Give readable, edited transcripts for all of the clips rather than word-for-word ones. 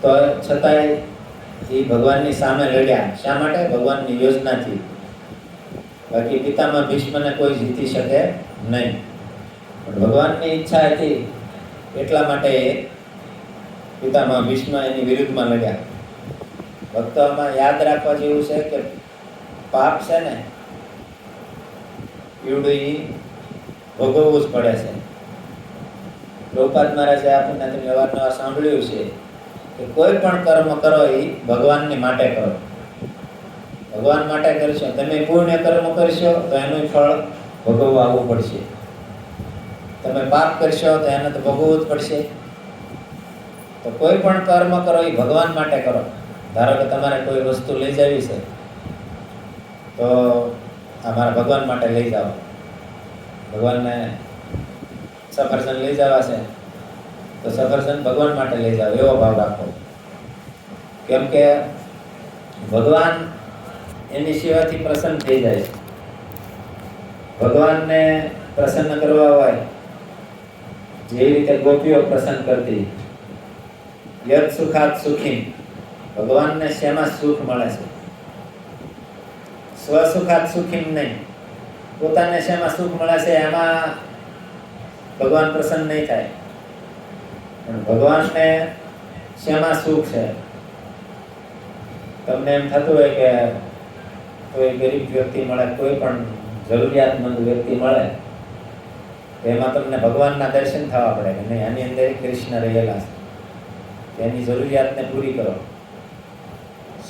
તો છતાંય એ ભગવાનની સામે લડ્યા. શા માટે? ભગવાનની યોજનાથી. બાકી પિતામાં ભીષ્મને કોઈ જીતી શકે નહીં. પણ ભગવાનની ઈચ્છા હતી એટલા માટે પિતામાં ભીષ્મ એની વિરુદ્ધમાં લડ્યા. ભક્તોમાં યાદ રાખવા જેવું છે કે પાપ છે ને એવડું એ ભોગવવું જ પડે છે. પ્રભુપાદ મહારાજે આપણને તમે અવારનવાર સાંભળ્યું છે કે કોઈ પણ કર્મ કરો એ ભગવાનની માટે કરો. ભગવાન માટે કરશો. તમે પુણ્ય કર્મ કરશો તો એનું ફળ ભોગવવું આવવું પડશે. તમે પાપ કરશો તો એને તો ભોગવવું જ પડશે. તો કોઈ પણ કર્મ કરો એ ભગવાન માટે કરો. ધારો કે તમારે કોઈ વસ્તુ લઈ જવી છે તો અમારા ભગવાન માટે લઈ જાઓ. ભગવાનને સફરજન લઈ જવા છે તો સફરજન ભગવાન માટે લઈ જાઓ, એવો ભાવ રાખો. કેમ કે ભગવાન એની સેવાથી પ્રસન્ન થઈ જાય છે. ભગવાનને પ્રસન્ન કરવા હોય જેવી રીતે ગોપીઓ પ્રસન્ન કરતી, યત સુખાત સુખી. ભગવાનને શેમાં સુખ મળે છે? સ્વસુખાત સુખી નહીં. પોતાને શેમાં સુખ મળે છે એમાં ભગવાન પ્રસન્ન નહીં થાય. પણ ભગવાનને શેમાં સુખ છે? તમને એમ થતું હોય કે કોઈ ગરીબ વ્યક્તિ મળે, કોઈ પણ જરૂરિયાતમંદ વ્યક્તિ મળે તો એમાં તમને ભગવાનના દર્શન થવા પડે કે નહીં, આની અંદર કૃષ્ણ રહેલા છે, એની જરૂરિયાતને પૂરી કરો,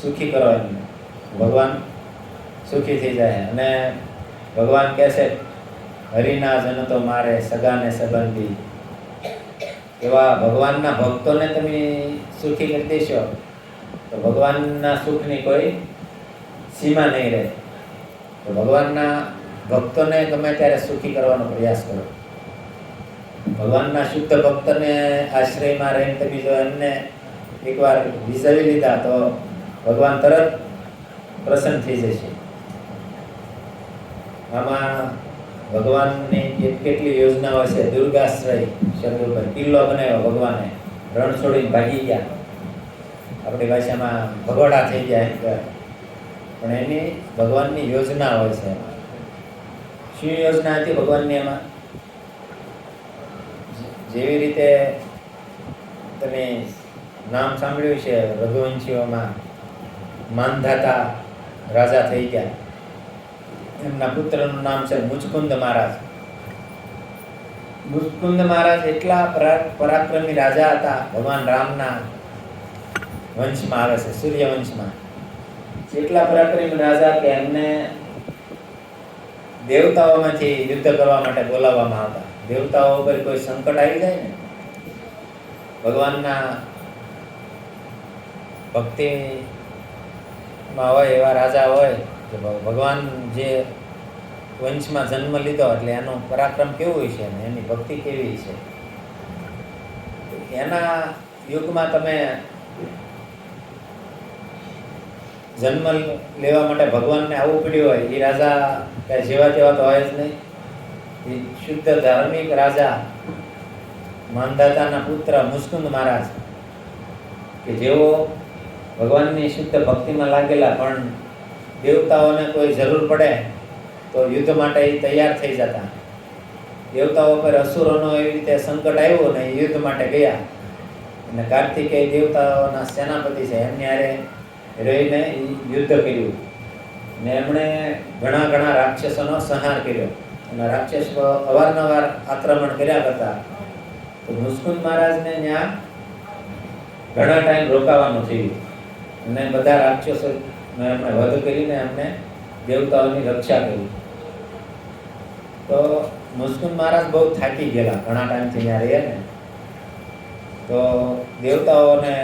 સુખી કરો એમને. ભગવાન સુખી થઈ જાય. અને ભગવાન કહે છે હરિના જન તો મારે સગાને સંબંધી. એવા ભગવાનના ભક્તોને તમે સુખી કરી દેશો તો ભગવાનના સુખની કોઈ સીમા નહીં રહે. તો ભગવાનના ભક્તોને ગમે ત્યારે સુખી કરવાનો પ્રયાસ કરો. ભગવાનના શુદ્ધ ભક્તને આશ્રયમાં રહીને તમે જો એમને એકવાર વિઝવી લીધા તો ભગવાન તરત પ્રસન્ન થઈ જશે. આમાં ભગવાનની કેટલી યોજનાઓ છે. દુર્ગાશ્રય શબ્દ ઉપર કિલ્લો બનાવ્યો ભગવાને, રણ છોડીને ભાગી ગયા. આપણી ભાષામાં ભગોડા થઈ ગયા એમ કહે. પણ એની ભગવાનની યોજના હોય છે. શું યોજના હતી ભગવાનની એમાં? જેવી રીતે તમે નામ સાંભળ્યું છે રઘુવંશીઓમાં, માંધાતા રાજા થઈ ગયા. એમના પુત્રનું નામ છે મુચકુંદ મહારાજ. મુચકુંદ મહારાજ એટલા પરાક્રમી રાજા હતા. ભગવાન રામના વંશમાં આવે છે, સૂર્યવંશમાં. એટલા પરાક્રમી રાજા કે એમને દેવતાઓમાંથી યુદ્ધ કરવા માટે બોલાવવામાં આવતા. દેવતાઓ ઉપર કોઈ સંકટ આવી જાય ને, ભગવાનના ભક્તિમાં હોય એવા રાજા હોય કે ભગવાન જે વંશમાં જન્મ લીધો એટલે એનો પરાક્રમ કેવું છે ને એની ભક્તિ કેવી છે. એના યુગમાં તમે જન્મ લેવા માટે ભગવાનને આવવું પડ્યું હોય. એ રાજા કઈ જેવા તેવા તો હોય જ નહીં. એ શુદ્ધ ધાર્મિક રાજા માંધાતાના પુત્ર મુચકુંદ મહારાજ કે જેઓ ભગવાનની શુદ્ધ ભક્તિમાં લાગેલા, પણ દેવતાઓને કોઈ જરૂર પડે તો યુદ્ધ માટે એ તૈયાર થઈ જતા. દેવતાઓ પર અસુરોનો એવી રીતે સંકટ આવ્યો ને યુદ્ધ માટે ગયા. અને કાર્તિકેય દેવતાઓના સેનાપતિ છે, એમની હારે રહીને યુદ્ધ કર્યું. ને એમણે ઘણા ઘણા રાક્ષસોનો સંહાર કર્યો. અને રાક્ષસો અવારનવાર આક્રમણ કર્યા કરતા. તો મુચકુંદ મહારાજને ત્યાં ઘણા ટાઈમ રોકાવાનું થયું. અને બધા રાક્ષસોને એમણે વધ કરીને એમને દેવતાઓની રક્ષા કરી. તો મુચકુંદ મહારાજ બહુ થાકી ગયેલા, ઘણા ટાઈમથી ત્યાં રહ્યા ને. તો દેવતાઓને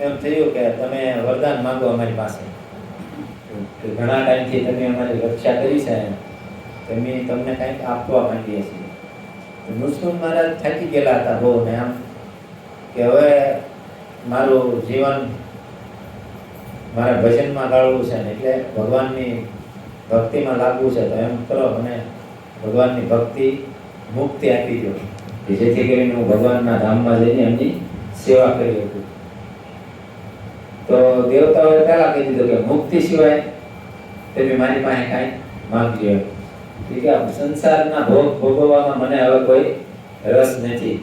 એમ થયું કે તમે વરદાન માંગો અમારી પાસે. ઘણા ટાઈમથી તમે અમારી રક્ષા કરી છે, તમે તમને કંઈક આપવા માંગીએ છીએ. મુચકુંદ મહારાજ થાકી ગયેલા હતા બહુ ને, આમ કે હવે મારું જીવન મારે ભજનમાં ગાળવું છે ને, એટલે ભગવાનની ભક્તિમાં લાગવું છે. તો એમ કરો મને ભગવાનની ભક્તિ મુક્તિ આપી દો, કે જેથી કરીને હું ભગવાનના ધામમાં જઈને એમની સેવા કરી શકું. તો દેવતાઓએ પહેલા કહી દીધું કે મુક્તિ સિવાય તમે મારી પાસે કાંઈ માંગજો. કે સંસારના ભોગ ભોગવવામાં મને હવે કોઈ રસ નથી.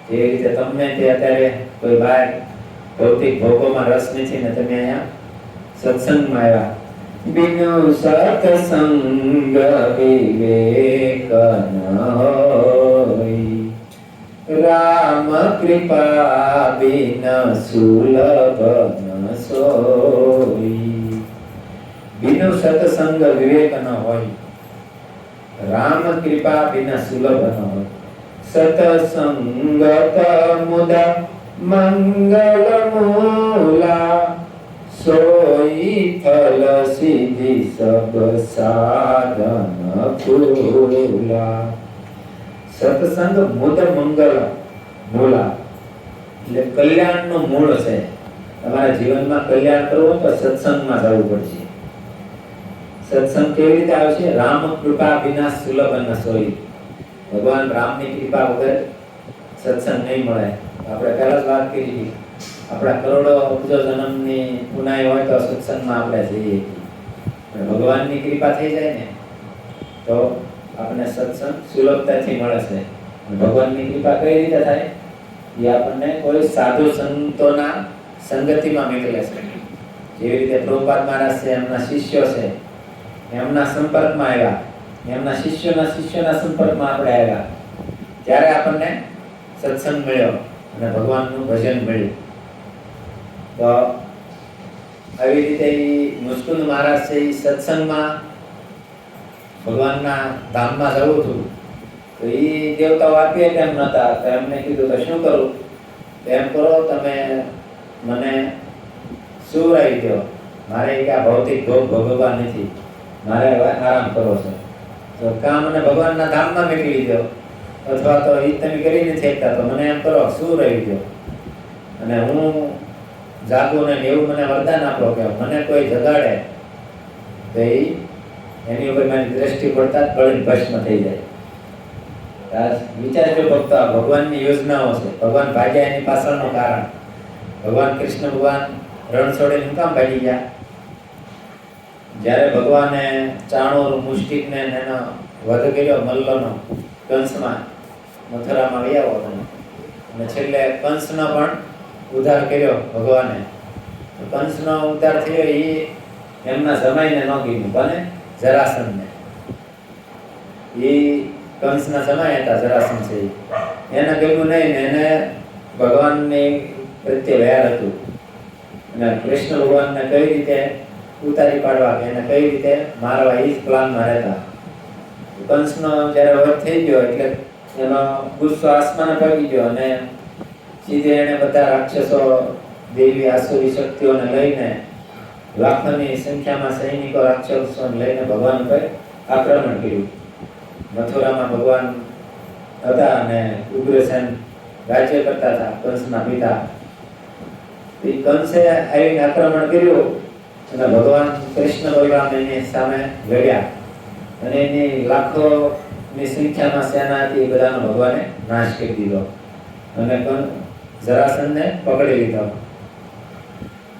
જે રીતે તમને તે અત્યારે કોઈ બહાર ભૌતિક ભોગોમાં રસ નથી ને તમે અહીંયા સત્સંગમાં આવ્યા. બિનુ સત્સંગ વિવેક ન હોય, રામ કૃપા બિન સુલભ ન સોઈ. બિનુ સત્સંગ વિવેક ન હોય, રામ કૃપા બિન સુલભ ન હોય. સતસંગત મુદા મંગલ મૂલા, સોઈ ફલ સિદ્ધિ સબ સાધન ફૂલા. સત્સંગ મુદ મંગલ મૂલા એટલે કલ્યાણનું મૂળ છે. તમારા જીવનમાં કલ્યાણ કરવું તો સત્સંગમાં જવું પડશે. સત્સંગ કેવી રીતે આવશે? રામ કૃપા વિના સુલભ ન સોઈ. ભગવાન રામની કૃપા વગર સત્સંગ નહીં મળે. આપણે પહેલા જ વાત કરી હતી, આપણા કરોડો અબજો જન્મની પુનાઈ હોય તો સત્સંગમાં આપણે જઈએ. ભગવાનની કૃપા થઈ જાય ને તો આપણને સત્સંગ સુલભતાથી મળે છે. ભગવાનની કૃપા કઈ રીતે થાય? એ આપણને કોઈ સાધુ સંતોના સંગતિમાં મોકલે છે. જેવી રીતે પ્રભુપાદ મહારાજ છે, એમના શિષ્યો છે, એમના સંપર્કમાં આવ્યા, એમના શિષ્યોના સંપર્કમાં આપણે આવ્યા, ત્યારે આપણને સત્સંગ મળ્યો અને ભગવાનનું ભજન મળ્યું. તો આવી રીતે મુસ્કુંદ મહારાજ છે, એ સત્સંગમાં ભગવાનના ધામમાં જવું હતું. તો એ દેવતાઓ આપીએ તેમ નહોતા. તો એમને કીધું તો શું કરું? તો એમ કરો, તમે મને સુવરાવી દો. મારે એક આ ભૌતિક ભોગ ભોગવવા નથી, મારે હવે આરામ કરવો છે. તો કાં મને ભગવાનના ધામમાં મોકલી દો, અથવા તો એ તમે કરી નથી શકતા તો મને એમ કરો સુવરાવી દો, અને હું જાગું ને એવું મને વરદાન આપો કે મને કોઈ જગાડે તો એની ઉપર મારી દ્રષ્ટિ પડતા જ બળીને ભસ્મ થઈ જાય. વિચારજો ભક્તો, આ ભગવાનની યોજનાઓ છે. ભગવાન ભાગ્યા એની પાછળનું કારણ. ભગવાન કૃષ્ણ ભગવાન રણ છોડીને શું કામ ભાગી ગયા? જ્યારે ભગવાને ચાણોર મુષ્ટિકને એનો વધ કર્યો મલ્લનો કંસમાં, મથુરામાં વ્યાવો હતો, અને છેલ્લે કંસનો પણ ઉદ્ધાર કર્યો ભગવાને. તો કંસનો ઉદ્ધાર થયો એ એમના જમાઈને ન કીધું, કોને? જરાસંધને. એ કંસના જમાઈ હતા જરાસંધ છે, એને ગમ્યું નહીં ને એને ભગવાનની પ્રત્યે વૈર હતું. અને કૃષ્ણ ભગવાનને કઈ રીતે ઉતારી પાડવા કે એને કઈ રીતે મારવા, એ જ પ્લાનમાં રહેતા. કંસનો જ્યારે વધ થઈ ગયો એટલે એનો ગુસ્સો આસમાને ભાગી ગયો અને સીધે એને બધા રાક્ષસો, દેવી આસુરી શક્તિઓને લઈને, લાખોની સંખ્યામાં સૈનિકો રાક્ષસોને લઈને ભગવાન પર આક્રમણ કર્યું. મથુરામાં ભગવાન હતા અને ઉગ્રસેન રાજ્ય કરતા હતા, કંસના પિતા. કંસે આવીને આક્રમણ કર્યું અને ભગવાન કૃષ્ણ બલરામ એની સામે લડ્યા, અને એની લાખોની સંખ્યામાં સેના હતી, એ બધાનો ભગવાને નાશ કરી દીધો અને જરાસંધને પકડી લીધો.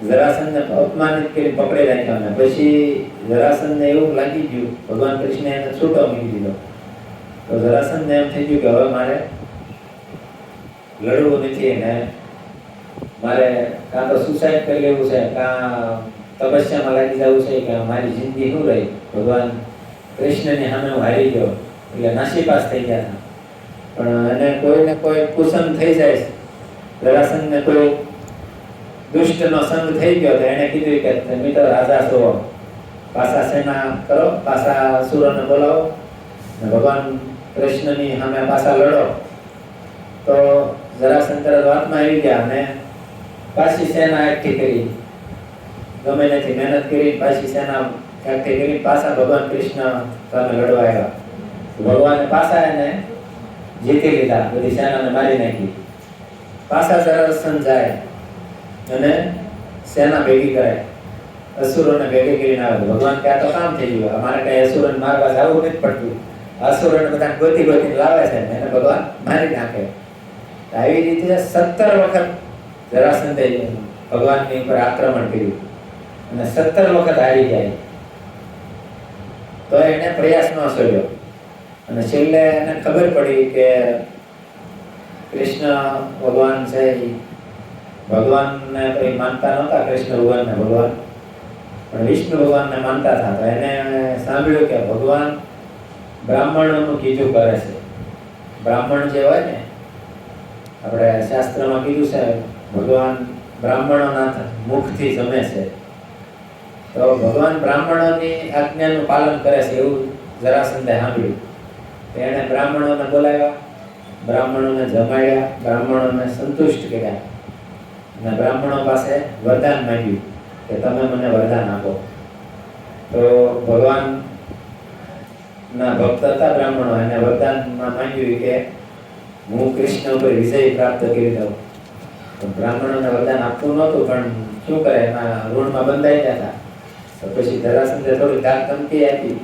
જરાસંધને અપમાનિત કરી પકડી રાખ્યો. અને પછી જરાસંધને એવું લાગી ગયું, ભગવાન કૃષ્ણે એને છૂટો મૂકી દીધો. તો જરાસંધને એમ થઈ ગયું કે હવે મારે લડવું નથી, ને મારે કાં તો સુસાઇડ કરી લેવું છે, કાં તપસ્યામાં લાગી જવું છે, કે મારી જિંદગી શું રહી. ભગવાન કૃષ્ણની સામે હું હારી ગયો એટલે નાસીપાસ થઈ ગયા હતા. પણ એને કોઈને કોઈ કુસંગ થઈ જાય, જરાસંધને કોઈ દુષ્ટનો સંગ થઈ ગયો તો એને કીધું કે તમે તો રાજા છો, પાછા સેના કરો, પાછા અસુરોને બોલાવો ને ભગવાન કૃષ્ણની સામે પાછા લડો. તો જરાસંધ તરત વાતમાં આવી ગયા અને પાછી સેના એકઠી કરી, ગમે નથી મહેનત કરી, પાછી સેના એકઠી કરી, પાછા ભગવાન કૃષ્ણ સામે લડવા આવ્યા. ભગવાને પાછા એને જીતી લીધા, બધી સેનાને મારી નાખી. પાછા જરાસંધ જાય અને સેના ભેગી કરે, અસુરોને ભેગી કરીને આવે. ભગવાન કે આ તો કામ થઈ ગયું, અમારે કઈ અસુરોને મારવા જવું નથી પડતું, અસુરોને બધા ગોતી ગોતીને લાવે છે એને ભગવાન મારી નાખે. આવી રીતે 17 વખત જરાસંધે ભગવાનની ઉપર આક્રમણ કર્યું અને 17 વખત હારી જાય તો એને પ્રયાસ ન છોડ્યો. અને છેલ્લે એને ખબર પડી કે કૃષ્ણ ભગવાન છે એ ભગવાનને કોઈ માનતા નહોતા, કૃષ્ણ ભગવાનને ભગવાન, પણ વિષ્ણુ ભગવાનને માનતા હતા. તો એને સાંભળ્યું કે ભગવાન બ્રાહ્મણોનું કીધું કરે છે. બ્રાહ્મણ જે હોય ને, આપણે શાસ્ત્રમાં કીધું છે ભગવાન બ્રાહ્મણોના મુખથી જમે છે. તો ભગવાન બ્રાહ્મણોની આજ્ઞાનું પાલન કરે છે એવું જરાસંધે સાંભળ્યું. એણે બ્રાહ્મણોને બોલાવ્યા, બ્રાહ્મણોને જમાડ્યા, બ્રાહ્મણોને સંતુષ્ટ કર્યા અને બ્રાહ્મણો પાસે વરદાન માંગ્યું કે તમે મને વરદાન આપો. તો ભગવાનના ભક્ત હતા બ્રાહ્મણો, એને વરદાનમાં માંગ્યું કે હું કૃષ્ણ ઉપર વિજય પ્રાપ્ત કરી દઉં. તો બ્રાહ્મણોને વરદાન આપવું નહોતું, પણ શું કરે, એના ઋણમાં બંધાઈ ગયા હતા. તો પછી જરાસંધે થોડી ધાક ધમકી આપી,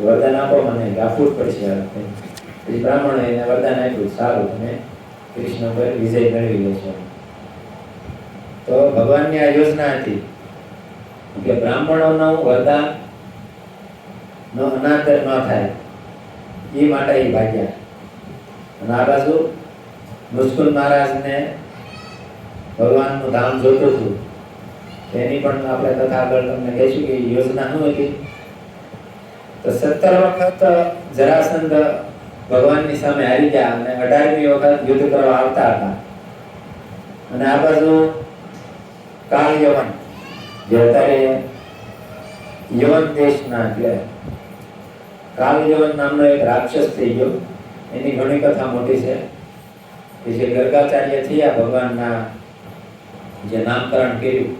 વરદાન આપો મને, આપવું જ પડશે. પછી બ્રાહ્મણો એને વરદાન આપ્યું, સારું તમે કૃષ્ણ પર વિજય મેળવી લેશો. તો ભગવાનની આ યોજના હતી કે બ્રાહ્મણોનું વરદાન નો અનાદર ન થાય એ માટે એ ભાગ્યા. અને આ બાજુ મુસ્કુલ મહારાજને ભગવાનનું ધામ જોતું હતું. એની પણ આપણે કથા આગળ તમને કહીશું કે યોજના શું હતી. તો 17 વખત જરાસંધ ભગવાનની સામે હારી ગયા અને 18મી વખત યુદ્ધ કરવા આવતા હતા. અને આ બાજુ કાળ યવન, જે અત્યારે યવન દેશના, એટલે કાળ યવન નામનો એક રાક્ષસ થઈ ગયો. એની ઘણી કથા મોટી છે કે જે ગર્ગાચાર્ય થયા ભગવાનના જે નામકરણ કર્યું,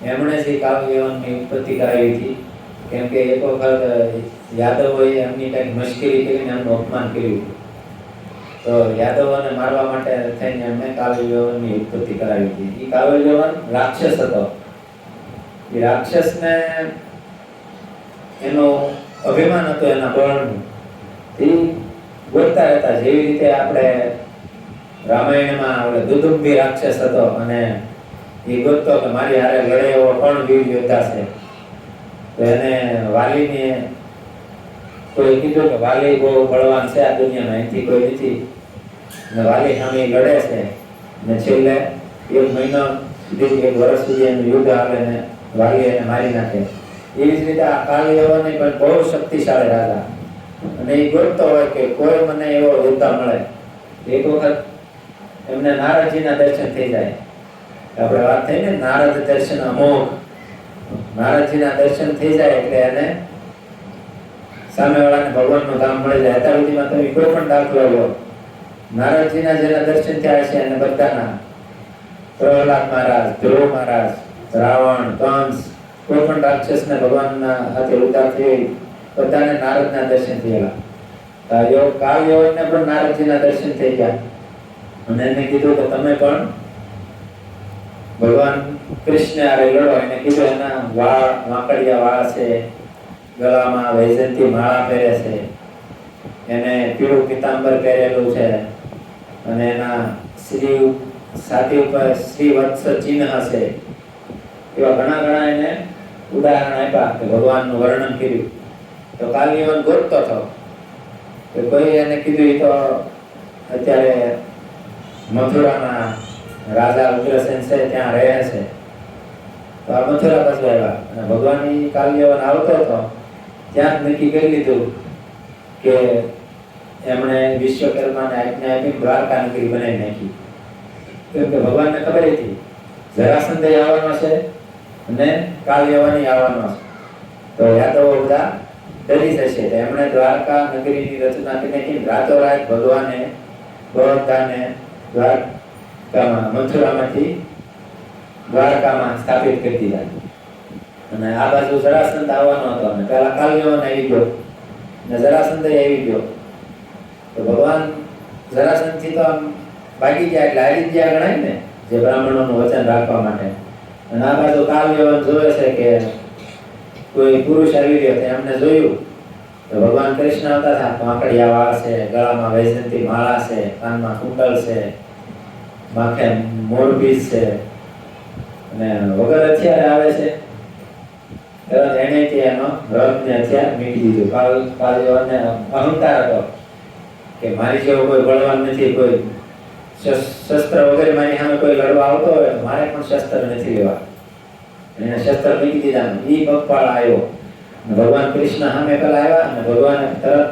એમણે જે કાળ યવનની ઉત્પત્તિ કરાવી હતી. કેમ કે એક વખત યાદવોએ એમની કંઈક મુશ્કેલી કરીને એમનું અપમાન કર્યું. તો યાદવોને મારવા માટે થઈને એમણે કાલયવનની ઉત્પત્તિ કરાવી હતી. એ કાલયવન રાક્ષસ હતો. એ રાક્ષસને એનો અભિમાન હતો એના બળનું. એ ગોતતા રહેતા, જેવી રીતે આપણે રામાયણમાં આપણે દુદુંભી રાક્ષસ હતો અને એ ગોતતો કે મારી હારે લડે એવો કોણ વીર યોદ્ધા છે. તો એને વાલીને કોઈ કીધું કે વાલી બહુ બળવાન છે આ દુનિયામાં, એથી કોઈ નથી. અને વાલી સામે લડે છે ને છેલ્લે 1 મહિનો સુધી, 1 વર્ષ સુધી એનું યુદ્ધ આવે ને વાલી એને મારી નાખે. એવી જ રીતે આ કાળ યવન પણ બહુ શક્તિશાળી રાજા, અને એ ગોતતો હોય કે કોઈ મને એવો યોદ્ધા મળે. એક વખત એમને નારદજીના દર્શન થઈ જાય. આપણે વાત થઈ ને નારદ દર્શન અમોઘ. નારદજીના દર્શન થઈ જાય એટલે એને સામેવાળાને ભગવાનનું ધામ મળી જાય. અત્યાર સુધીમાં તમે કોઈ પણ દાખલો લો, નારદજીના જેના દર્શન થયા છે એને બધાના, પ્રહલાદ મહારાજ, ધ્રુવ મહારાજ, રાવણ, કંસ, કોઈ પણ રાક્ષસને ભગવાનના હાથે ઉદ્ધાર થયો, બધાને નારદના દર્શન થયેલા. કાળ યવનને પણ નારદજીના દર્શન થઈ ગયા. અને એને કીધું કે તમે પણ ભગવાન કૃષ્ણ હારે લડો. એને કીધું એના વાળ વાંકડિયા વાળ છે, ગળામાં વૈજયંતી માળા પહેરે છે, એને પીળું પિતાંબર પહેરેલું છે, અને એના છાતી ઉપર શ્રીવત્સ ચિહ્ન છે. એવા ઘણા એને ઉદાહરણ આપ્યા કે ભગવાનનું વર્ણન કર્યું. તો કાળ યવન ગોતતો હતો કે કોઈ એને કીધું એ તો અત્યારે મથુરામાં રાજા ઉગ્રસેન છે ત્યાં રહે છે. તો આ મથુરા બાજુ આવ્યા અને ભગવાન કાળ યવન આવતો હતો ત્યાં જ નક્કી કરી લીધું કે એમણે વિશ્વકર્માને આજ્ઞા આપી દ્વારકા નગરી બનાવી નાખી. કેમ કે ભગવાનને ખબર હતી જરાસંધ આવવાનો છે અને કાળ યવન આવવાનો છે, તો યાદવો બધા ડરી જશે. એમણે દ્વારકા નગરીની રચના કરી નાખી. રાતોરાત ભગવાને બળદાને દ્વારકામાં, મથુરામાંથી દ્વારકામાં સ્થાપિત કરી દીધા. અને આ બાજુ જરાસંધ આવવાનો હતો અને પેલા કાળ યવન આવી ગયો ને જરાસંધ આવી ગયો. તો ભગવાન જરાસંધથી તો આમ ભાગી ગયા એટલે હારી ગયા ગણાય ને, જે બ્રાહ્મણોનું વચન રાખવા માટે. અને આ બાજુ કાળ યવન જોવે છે કે કોઈ પુરુષ આવી રહ્યો છે. એમને જોયું તો ભગવાન કૃષ્ણ આવતા હતા, વાંકડિયા વાળ છે, ગળામાં વૈજયંતી માળા છે, કાનમાં કુંડળ છે, માથે મોરપીંછ છે, અને વગર હથિયારે આવે છે તરત એને કે એનો રથને હથિયાર મીકી દીધું. કાલયોને અહંકાર હતો કે મારી જેવો કોઈ બળવાન નથી, કોઈ શસ્ત્ર વગેરે મારી સામે કોઈ લડવા આવતો હોય તો મારે પણ શસ્ત્ર નથી લેવા. એને શસ્ત્ર મૂકી દીધા. ઈ પગપાળ આવ્યો. ભગવાન કૃષ્ણ સામે પેલા આવ્યા અને ભગવાન તરત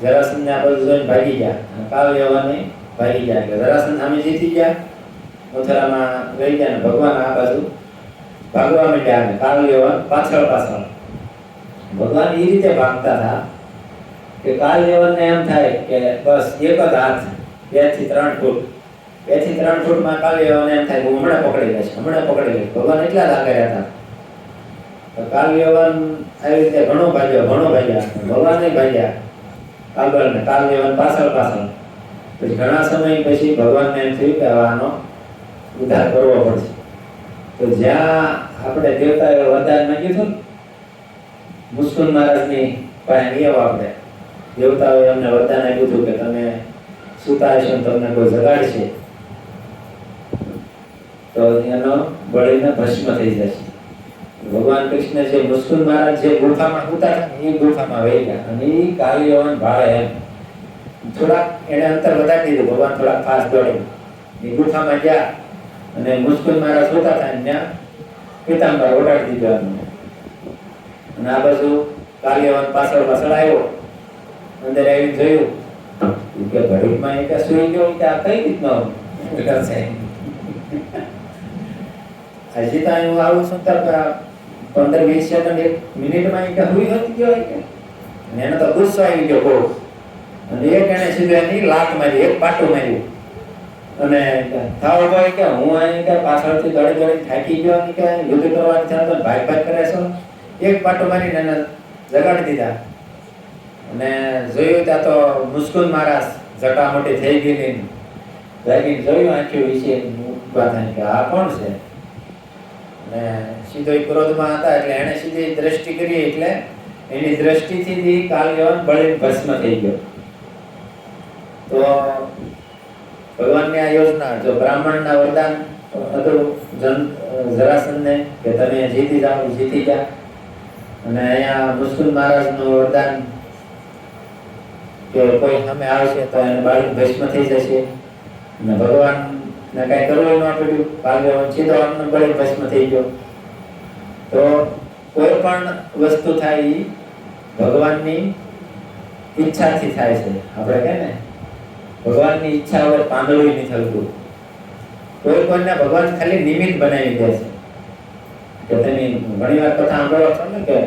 જરાસંધને આ બધું જોઈને ભાગી ગયા અને કાલયવને ભાગી ગયા. એટલે જરાસંધ સામે જીતી ગયા, મથુરામાં લઈ ગયા અને ભગવાન આ બાજુ ભાગવા માંડ્યા અને કાલયવન પાછળ પાછળ. ભગવાન એ રીતે ભાગતા હતા કે કાલયવનને એમ થાય કે બસ એક જ હાથ 2 થી 3 ફૂટ 2 થી 3 ફૂટમાં કાલયવન એમ થાય હું હમણાં પકડી લઈશ, હમણાં પકડી લઈશ. ભગવાન એટલા લાગ્યા હતા. તો કાલયવન આવી રીતે ઘણો ભાગ્યા, ભગવાને ભાગ્યા આગળ ને કાલયવન પાછળ પાછળ. પછી ઘણા સમય પછી ભગવાનને એમ થયું કે આનો ઉદ્ધાર કરવો પડશે. તો જ્યાં આપણે દેવતાએ વરદાન માંગ્યું હતું મુસ્કુંદ મહારાજની પાસે નિયમ, આપણે દેવતાઓએ અમને વરદાન આપ્યું હતું કે તમે સુતા હશો તમને કોઈ જગાડશે તો એનો બળીને ભસ્મ થઈ જશે. ભગવાન કૃષ્ણ જે મુસ્કુંદ મહારાજ જે ગુફામાં સુતા હતા એ ગુફામાં વહી ગયા અને એ કાલયવન ભાળે એમ થોડાક એને અંતર વધારી દીધું. ભગવાન થોડાક ફાસ્ટ દોડી એ ગુફામાં ગયા અને મુસ્કુંદ મહારાજ સુતા હતા ત્યાં પીતાંબર ઓડાડી દીધો એમને. અને આ બાજુ કાલયવન પાછળ પાછળ આવ્યો, અંદર આવીને જોયું કે ઘડીમાં એ સુઈ ગયો કે આ કઈ રીતનો કરશે. હજી તો હું આવું છું તો 15-20 સેકન્ડ 1 મિનિટમાં એ હુઈ હતી ગયો કે એને તો ગુસ્સો આવી ગયો બહુ. અને એક એને સીધું એની લાત મારી, એક પાટું માર્યું અને થાવ ભાઈ કે હું અહીં કે પાછળથી દોડી થાકી ગયો કે યુદ્ધ કરવાની થતો ભાગ કરે છો. એક પાટું મારીને એને જગાડી દીધા અને જોયું ત્યાં તો મુસ્કુંદ મહારાજ જટા મોટી થઈ ગઈ જાગીને જોયું આંખ્યું વિશે ઉભા થાય કે આ કોણ છે. અને સીધો ક્રોધમાં હતા એટલે એને સીધી દ્રષ્ટિ કરી એટલે એની દ્રષ્ટિથી કાલયવન બળીને ભસ્મ થઈ ગયો. તો ભગવાનની આ યોજના જો બ્રાહ્મણના વરદાન હતું જરાસંધને કે તમે જીતી જાઓ, જીતી ગયા. અને અહીંયા મુસ્કુંદ મહારાજનું વરદાન કે કોઈ સામે આવશે તો એને બાળીને ભસ્મ થઈ જશે. અને ભગવાનને કાંઈ કરવું ન પડ્યું, કાલયવન સીધો આમને બળીને ભસ્મ થઈ ગયો. તો કોઈ પણ વસ્તુ થાય એ ભગવાનની ઈચ્છાથી થાય છે. આપણે કહે ને ભગવાનની ઈચ્છા વગર પાંદડું નહીં થતું. કોઈને ભગવાન ખાલી નિમિત્ત બનાવી દે છે. કે તમે ઘણી વાર કથા સાંભળો છો ને કે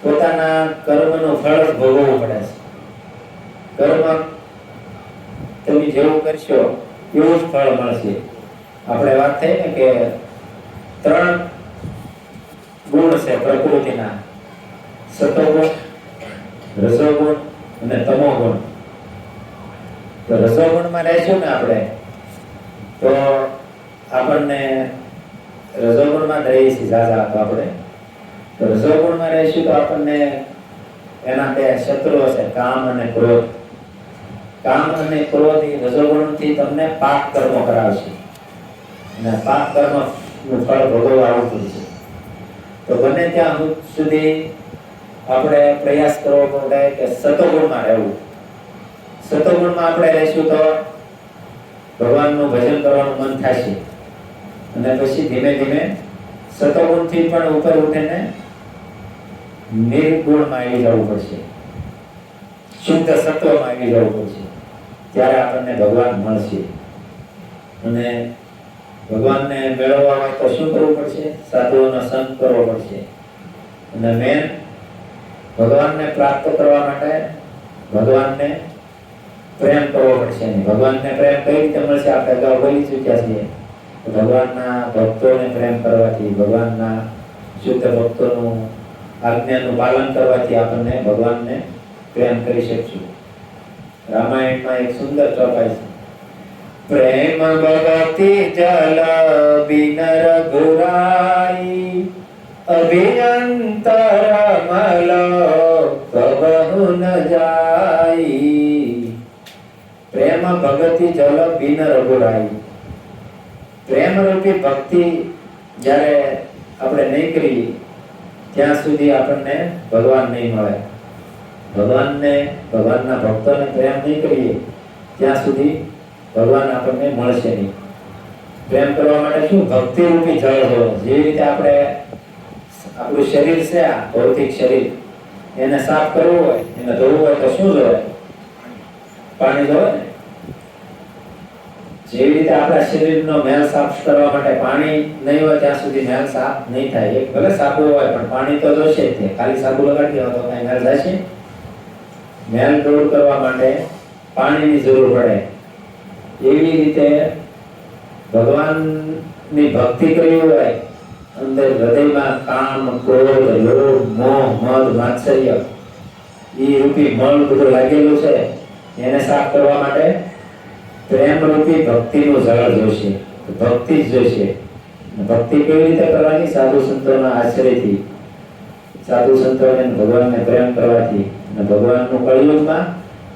પોતાના કર્મનું ફળ જ ભોગવવું પડે છે. કર્મ તમે જેવું કરશો એવું જ ફળ મળશે. આપણે વાત થઈ ને કે 3 ગુણ છે પ્રકૃતિના, સતોગુણ, રજોગુણ અને તમોગુણ. તો રજોગુણમાં રહેશું ને આપણે તો આપણને રજોગુણમાં રહીએ છીએ ઝાઝા. તો આપણે તો રજોગુણમાં રહીશું તો આપણને એના 2 શત્રુઓ છે કામ અને ક્રોધ. કામ અને ક્રોધ એ રજોગુણથી તમને પાપ કર્મો કરાવશે અને પાપ કર્મનું ફળ ભોગવવા આવવું પડશે. તો બને ત્યાં સુધી આપણે પ્રયાસ કરવો પડે કે સતોગુણમાં રહેવું. સતોગુણમાં આપણે રહીશું તો ભગવાનનું ભજન કરવાનું મન થશે અને પછી ધીમે ધીમે સતોગુણથી પણ ઉપર ઉઠીને નિર્ગુણમાં આવી જવું પડશે, શુદ્ધ સત્વમાં આવી જવું પડશે. ત્યારે આપણને ભગવાન મળશે. અને ભગવાનને મેળવવા હોય તો શું કરવું પડશે? સાધુઓનો સંગ કરવો પડશે. અને મેન ભગવાનને પ્રાપ્ત કરવા માટે ભગવાનને પ્રેમ કરવો પડશે. ભગવાનને પ્રેમ કઈ રીતે મળશે? આપણે અગાઉ બોલી ચૂક્યા છીએ. ભગવાનના ભક્તોને પ્રેમ કરવાથી, ભગવાનના શુદ્ધ ભક્તોનું આજ્ઞાનું પાલન કરવાથી આપણને ભગવાનને પ્રેમ કરી શકશું. રામાયણમાં એક સુંદર ચોપાઈ છે. પ્રેમ ભક્તિ જલ બિન રઘુરાઈ અભિયંતર મલ કબહુ ન જાઈ. પ્રેમ ભક્તિ જલ બિન રઘુરાઈ. પ્રેમ રૂપી ભક્તિ જ્યારે આપણે નહીં કરીએ ત્યાં સુધી આપણને ભગવાન નહીં મળે. ભગવાનના ભક્તોને પ્રેમ નહીં કરીએ ત્યાં સુધી ભગવાન આપણને મળશે નહીં. પ્રેમ કરવા માટે શું? ભક્તિ રૂપી જળ હોય. જેવી રીતે આપણે આપણું શરીર છે, આ ભૌતિક શરીર, એને સાફ કરવું હોય, એને ધોવું હોય તો શું જોવે? પાણી જોવે ને. જેવી રીતે આપણા શરીરનો મેલ સાફ કરવા માટે પાણી નહીં હોય ત્યાં સુધી મેલ સાફ નહીં થાય. એક ભલે સાબુ હોય પણ પાણી તો જોશે જ. ખાલી સાબુ લગાડી દેવા તો કઈ મેલ જશે? મેલ દૂર કરવા માટે પાણીની જરૂર પડે. એવી રીતે ભગવાનની ભક્તિ કરવી હોય, અંદર હૃદયમાં કામ, ક્રોધ, લોભ, મોહ, મદ, માત્સર્ય એ રૂપી મળ બધું લાગેલું છે, એને સાફ કરવા માટે પ્રેમ રૂપી ભક્તિનું જળ જોઈશે. ભક્તિ જ જોઈશે. ભક્તિ કેવી રીતે કરવાની? સાધુ સંતોના આશ્રયથી, સાધુ સંતોને ભગવાનને પ્રેમ કરવાથી. અને ભગવાનનું કળિયુગમાં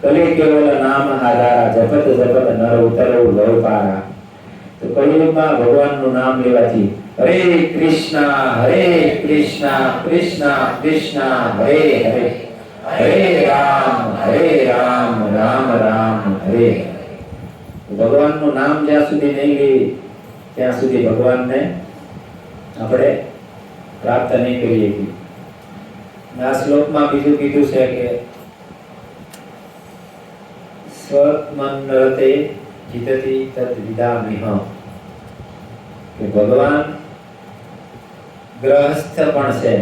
કલી કેવલ નામ આધારા, જપત જપત નર ઉતરવું લવ પારા. તો કળિયુગમાં ભગવાનનું નામ લેવાથી હરે કૃષ્ણ કૃષ્ણ કૃષ્ણ હરે હરે, હરે રામ રામ રામ હરે. ભગવાનનું નામ જ્યાં સુધી નહીં લેવી ત્યાં સુધી ભગવાનને આપણે પ્રાપ્ત નહીં કરી શકીએ. આ શ્લોકમાં બીજું કીધું છે કે સ્વમનરતે જીતતિ તદ વિદામિહ, કે ભગવાન ગ્રહસ્થ પણ છે.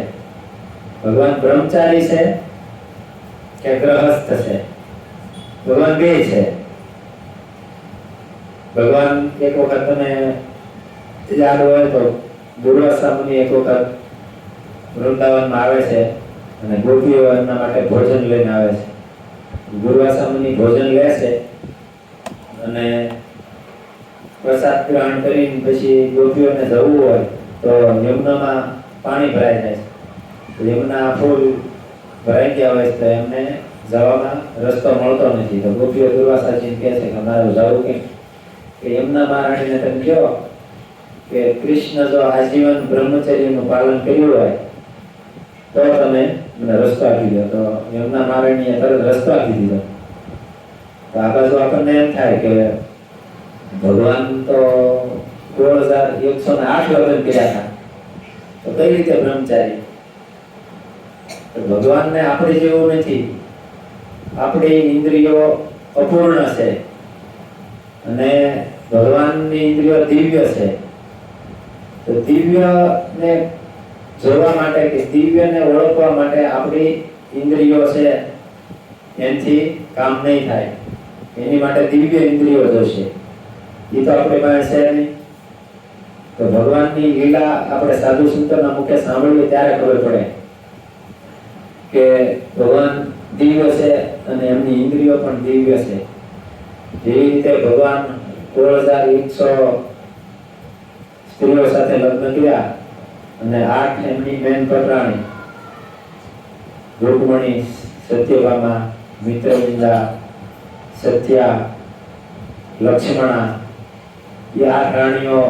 ભગવાન બ્રહ્મચારી છે કે ગ્રહસ્થ છે? ભગવાન બે છે. ભગવાન એક વખત તમે યાદ હોય તો દુર્વાસા મુનિ એક વખત વૃંદાવનમાં આવે છે અને ગોપીઓ એમના માટે ભોજન લઈને આવે છે. દુર્વાસા મુનિ ભોજન લે છે અને પ્રસાદ ગ્રહણ કરીને પછી ગોપીઓને જવું હોય તો યમુનામાં પાણી ભરાઈ જાય છે. યમુના ફૂલ ભરાઈ ગયા હોય તો એમને જવામાં રસ્તો મળતો નથી. તો ગોપીઓ દુર્વાસાજીને કહે છે કે મારે જવું કેમ? કે યમુના મહારાણીને તમે કહો કે કૃષ્ણ જો આજીવન બ્રહ્મચર્યનું પાલન કર્યું હોય તો તમે મને રસ્તો આપી દો. તો યમુના મહારાણીએ તરત રસ્તો આપી દીધો. તો આ બાજુ આપણને એમ થાય કે ભગવાન તો 16,108 લગ્ન કર્યા હતા, તો કઈ રીતે બ્રહ્મચારી? તો ભગવાનને આપણે જેવું નથી. આપણી ઇન્દ્રિયો અપૂર્ણ છે અને ભગવાનની ઇન્દ્રિયો દિવ્ય છે. તો દિવ્યને જોવા માટે કે દિવ્યને ઓળખવા માટે આપણી ઇન્દ્રિયો છે એનાથી કામ નહીં થાય. એની માટે દિવ્ય ઇન્દ્રિયો જોશે. એ તો આપણે પાસે છે નહીં. તો ભગવાનની લીલા આપણે સાધુ સંતોના મુખે સાંભળીએ ત્યારે ખબર પડે કે ભગવાન દિવ્ય છે અને એમની ઇન્દ્રિયો પણ દિવ્ય છે. જેવી રીતે ભગવાન 16,100 સ્ત્રીઓ સાથે લગ્ન કર્યા અને 8 એમની મેન પટરાણી રૂકમણી, સત્યભામા, મિત્રવિંદા, સત્યા, લક્ષ્મણા, એ 8 રાણીઓ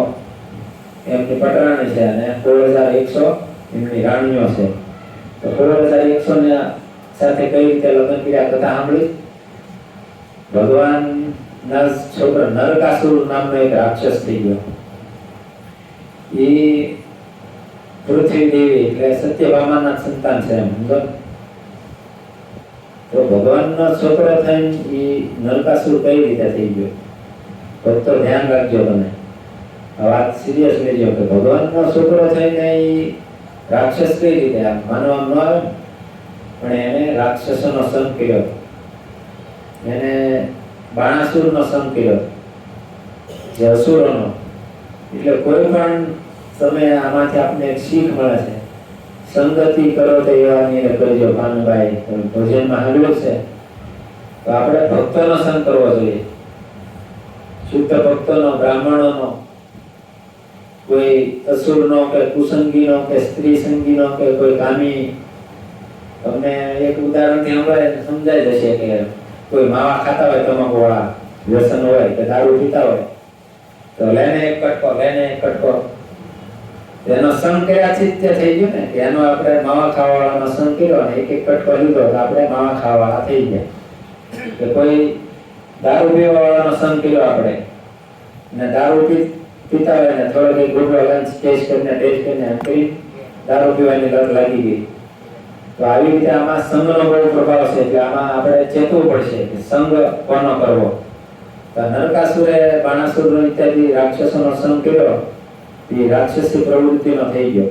એમની પટરાણી છે અને 16,100 એમની રાણીઓ છે. તો 16,100 સાથે કઈ રીતે લગ્ન કર્યા કથા સાંભળી. ભગવાન ના છોકરા નરકાસુર નામનો એક રાક્ષસ થઈ ગયો. એ પૃથ્વી દેવી એટલે સત્યભામાના સંતાન છે એમ. તો ભગવાનનો છોકરો થઈને એ નરકાસુર કઈ રીતે થઈ ગયો? ભક્તો ધ્યાન રાખજો. તમે આ વાત સિરિયસ લેજો કે ભગવાનનો છોકરો થઈને એ રાક્ષસ કઈ રીતે? આમ માનવામાં ન આવે પણ એને રાક્ષસોનો સંગ કર્યો, એને બાણાસુરનો સંગ કર્યો, જે અસુરોનો. એટલે કોઈ પણ તમે આમાંથી આપને એક શીખ મળે છે. સંગતિ કરો તો એવાની કરજો ભાનુભાઈ. ભોજનમાં હાલ્યો છે તો આપણે ભક્તોનો સંગ કરવો જોઈએ. શુદ્ધ ભક્તોનો, બ્રાહ્મણોનો, કોઈ અસુરનો કે કુસંગીનો કે સ્ત્રી સંગીનો કે કોઈ કામી. તમને એક ઉદાહરણથી સમજાઈ જશે કે કોઈ માવા ખાતા હોય, તમાકુ વાળા વ્યસન હોય કે દારૂ પીતા હોય તો લેને એક કટકો એનો સંગ કર્યાથી જ તે થઈ ગયું ને, એનો આપણે માવા ખાવાવાળાનો સંગ કર્યો ને એક એક કટકો લીધો તો આપણે માવા ખાવાવાળા થઈ ગયા. કે કોઈ દારૂ પીવાવાળાનો સંગ કર્યો આપણે, ને દારૂ પીતા હોય ને થોડો કંઈક ગુડો લંચ ટેસ્ટ કરીને એમ કરી દારૂ પીવાની લત લાગી ગઈ. તો આવી રીતે આમાં સંઘનો બહુ પ્રભાવ છે. એટલે આમાં આપણે ચેતવું પડશે કે સંઘ કોનો કરવો. તો નરકાસુરે બાણાસુર ઇત્યાદિ રાક્ષસોનો સંગ કર્યો, એ રાક્ષસી પ્રવૃત્તિનો થઈ ગયો.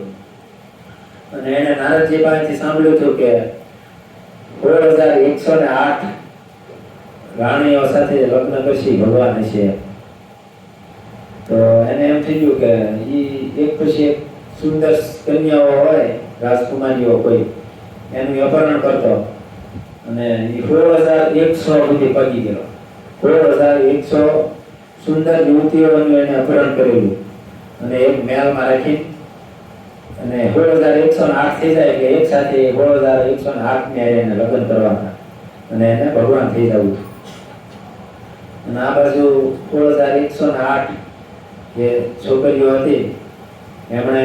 અને એને નારદજી પાસેથી સાંભળ્યું હતું કે 16,108 રાણીઓ સાથે લગ્ન કરશી ભગવાન છે. તો એને એમ થઈ ગયું કે એક પછી એક સુંદર કન્યાઓ હોય, રાજકુમારીઓ કોઈ, એનું અપહરણ કરતો અને 16,100 સુધી પગી ગયો. 16,100 સુંદર યુવતીઓનું એને અપહરણ કરેલું અને એક મહેલમાં રાખી અને 16,108 થઈ જાય કે એક સાથે 16,108 ને એને લગ્ન કરવાના અને એને ભગવાન થઈ જવું. અને આ બાજુ 16,108 જે છોકરીઓ હતી એમણે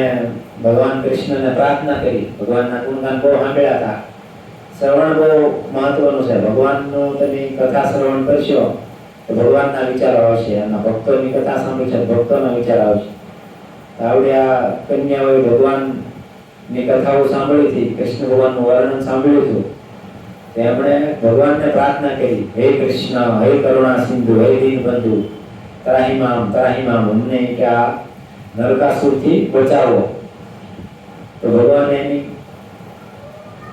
ભગવાન કૃષ્ણને પ્રાર્થના કરી, ભગવાનના ગુણગાન બહુ સાંભળ્યા હતા. શ્રવણ બહુ મહત્વનું છે. ભગવાનનું તમે કથા શ્રવણ કરશો તો ભગવાનના વિચારો આવશે, અને ભક્તોની કથા સાંભળશો ભક્તોના વિચાર આવશે. આવડે આ કન્યાઓએ ભગવાનની કથાઓ સાંભળી હતી, કૃષ્ણ ભગવાનનું વર્ણન સાંભળ્યું હતું. તેમણે ભગવાનને પ્રાર્થના કરી, હે કૃષ્ણ, હે કરુણા સિંધુ, હે દીનબંધુ, ત્રાહિમામ અમને કે આ નરકાસુરથી બચાવો. તો ભગવાને એની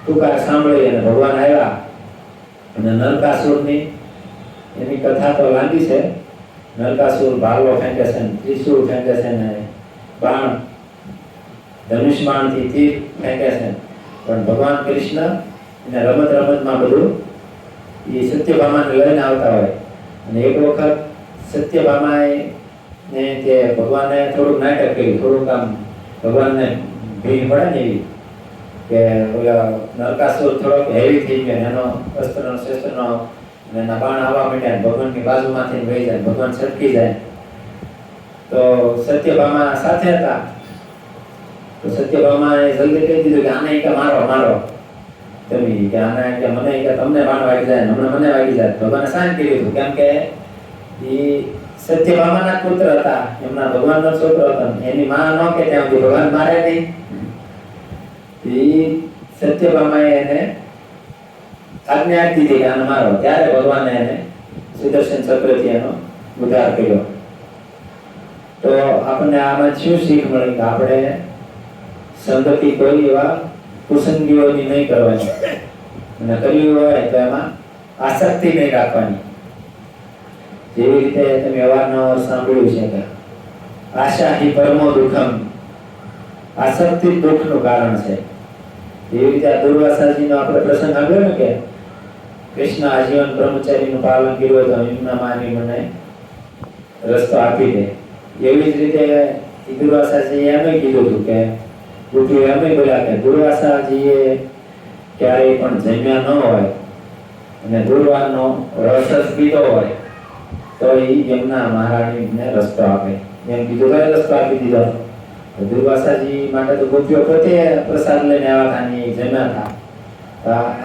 પુકાર સાંભળી અને ભગવાન આવ્યા અને નરકાસુરની એની કથા તો લાંબી છે. નરકાસુર ભાલો ફેંકે છે, ત્રિશૂળ ફેંકે છે, ને બાણ ધનુષ બાણથી તીર ફેંકે છે. પણ ભગવાન કૃષ્ણ એને રમતમાં બધું એ સત્યભામાને લઈને આવતા હોય. અને એક વખત સત્યભામાએ ને તે ભગવાને થોડુંક નાટક કર્યું, થોડુંક આમ ભગવાનને ભીડ પડે ને એવી કે ઓલા નરકાસુર થોડોક હેવી થઈ ગયો, એનો અસ્ત્રનો શસ્ત્રનો એના બાણ આવવા માંડ્યા, ભગવાનની બાજુમાંથી વહી જાય, ભગવાન છટકી જાય. તો સત્યભામા સાથે હતા. તો સત્યભામાએ જલ્દી કહી દીધું કે આને કે મારો તમે, કે આને કે મને કે તમને બાણ વાગી જાય, હમણાં મને વાગી જાય. ભગવાને શાંત કર્યું હતું, કેમ કે એ સત્યભામાના પુત્ર હતા, એમના ભગવાનનો છોકરો હતો. એની માં ન કે ત્યાં સુધી ભગવાન મારે નહીં. સત્યભામાએ એને આજ્ઞા આપી દીધી કે આને મારો. ત્યારે ભગવાને એને સુદર્શન ચક્રથી એનો ઉદ્ધાર કર્યો. તો આપણને આમાં શું શીખ મળી કે આપણે સંગતિ કોઈ એવા કુસંગીઓની નહીં કરવાની, અને કરવી હોય તો એમાં આસક્તિ નહીં રાખવાની. જેવી રીતે તમે અવારનવાર સાંભળ્યું છે કે આશા હિ પરમો દુઃખમ, આસક્તિ દુઃખનું કારણ છે. એવી રીતે આ દુર્વાસાજીનો આપણે પ્રસંગ આવ્યો ને કે કૃષ્ણ આજીવન બ્રહ્મચારીનું પાલન કર્યું તો એમના માની મને રસ્તો આપી દે. એવી જ રીતે દુર્વાસાજીએ એમ કીધું હતું કે ગુરુએ એમ બોલ્યા કે દુર્વાસાજીએ ક્યારેય પણ જમ્યા ન હોય અને દુર્વાનો રસ પીધો હોય તો એ એમના મહારાણીને રસ્તો આપે. એમ કીધું તો રસ્તો આપી દીધો. દુર્વાસાજી માટે તો ગોપીઓ પોતે પ્રસાદ લઈને આવ્યા હતા, જમ્યા હતા.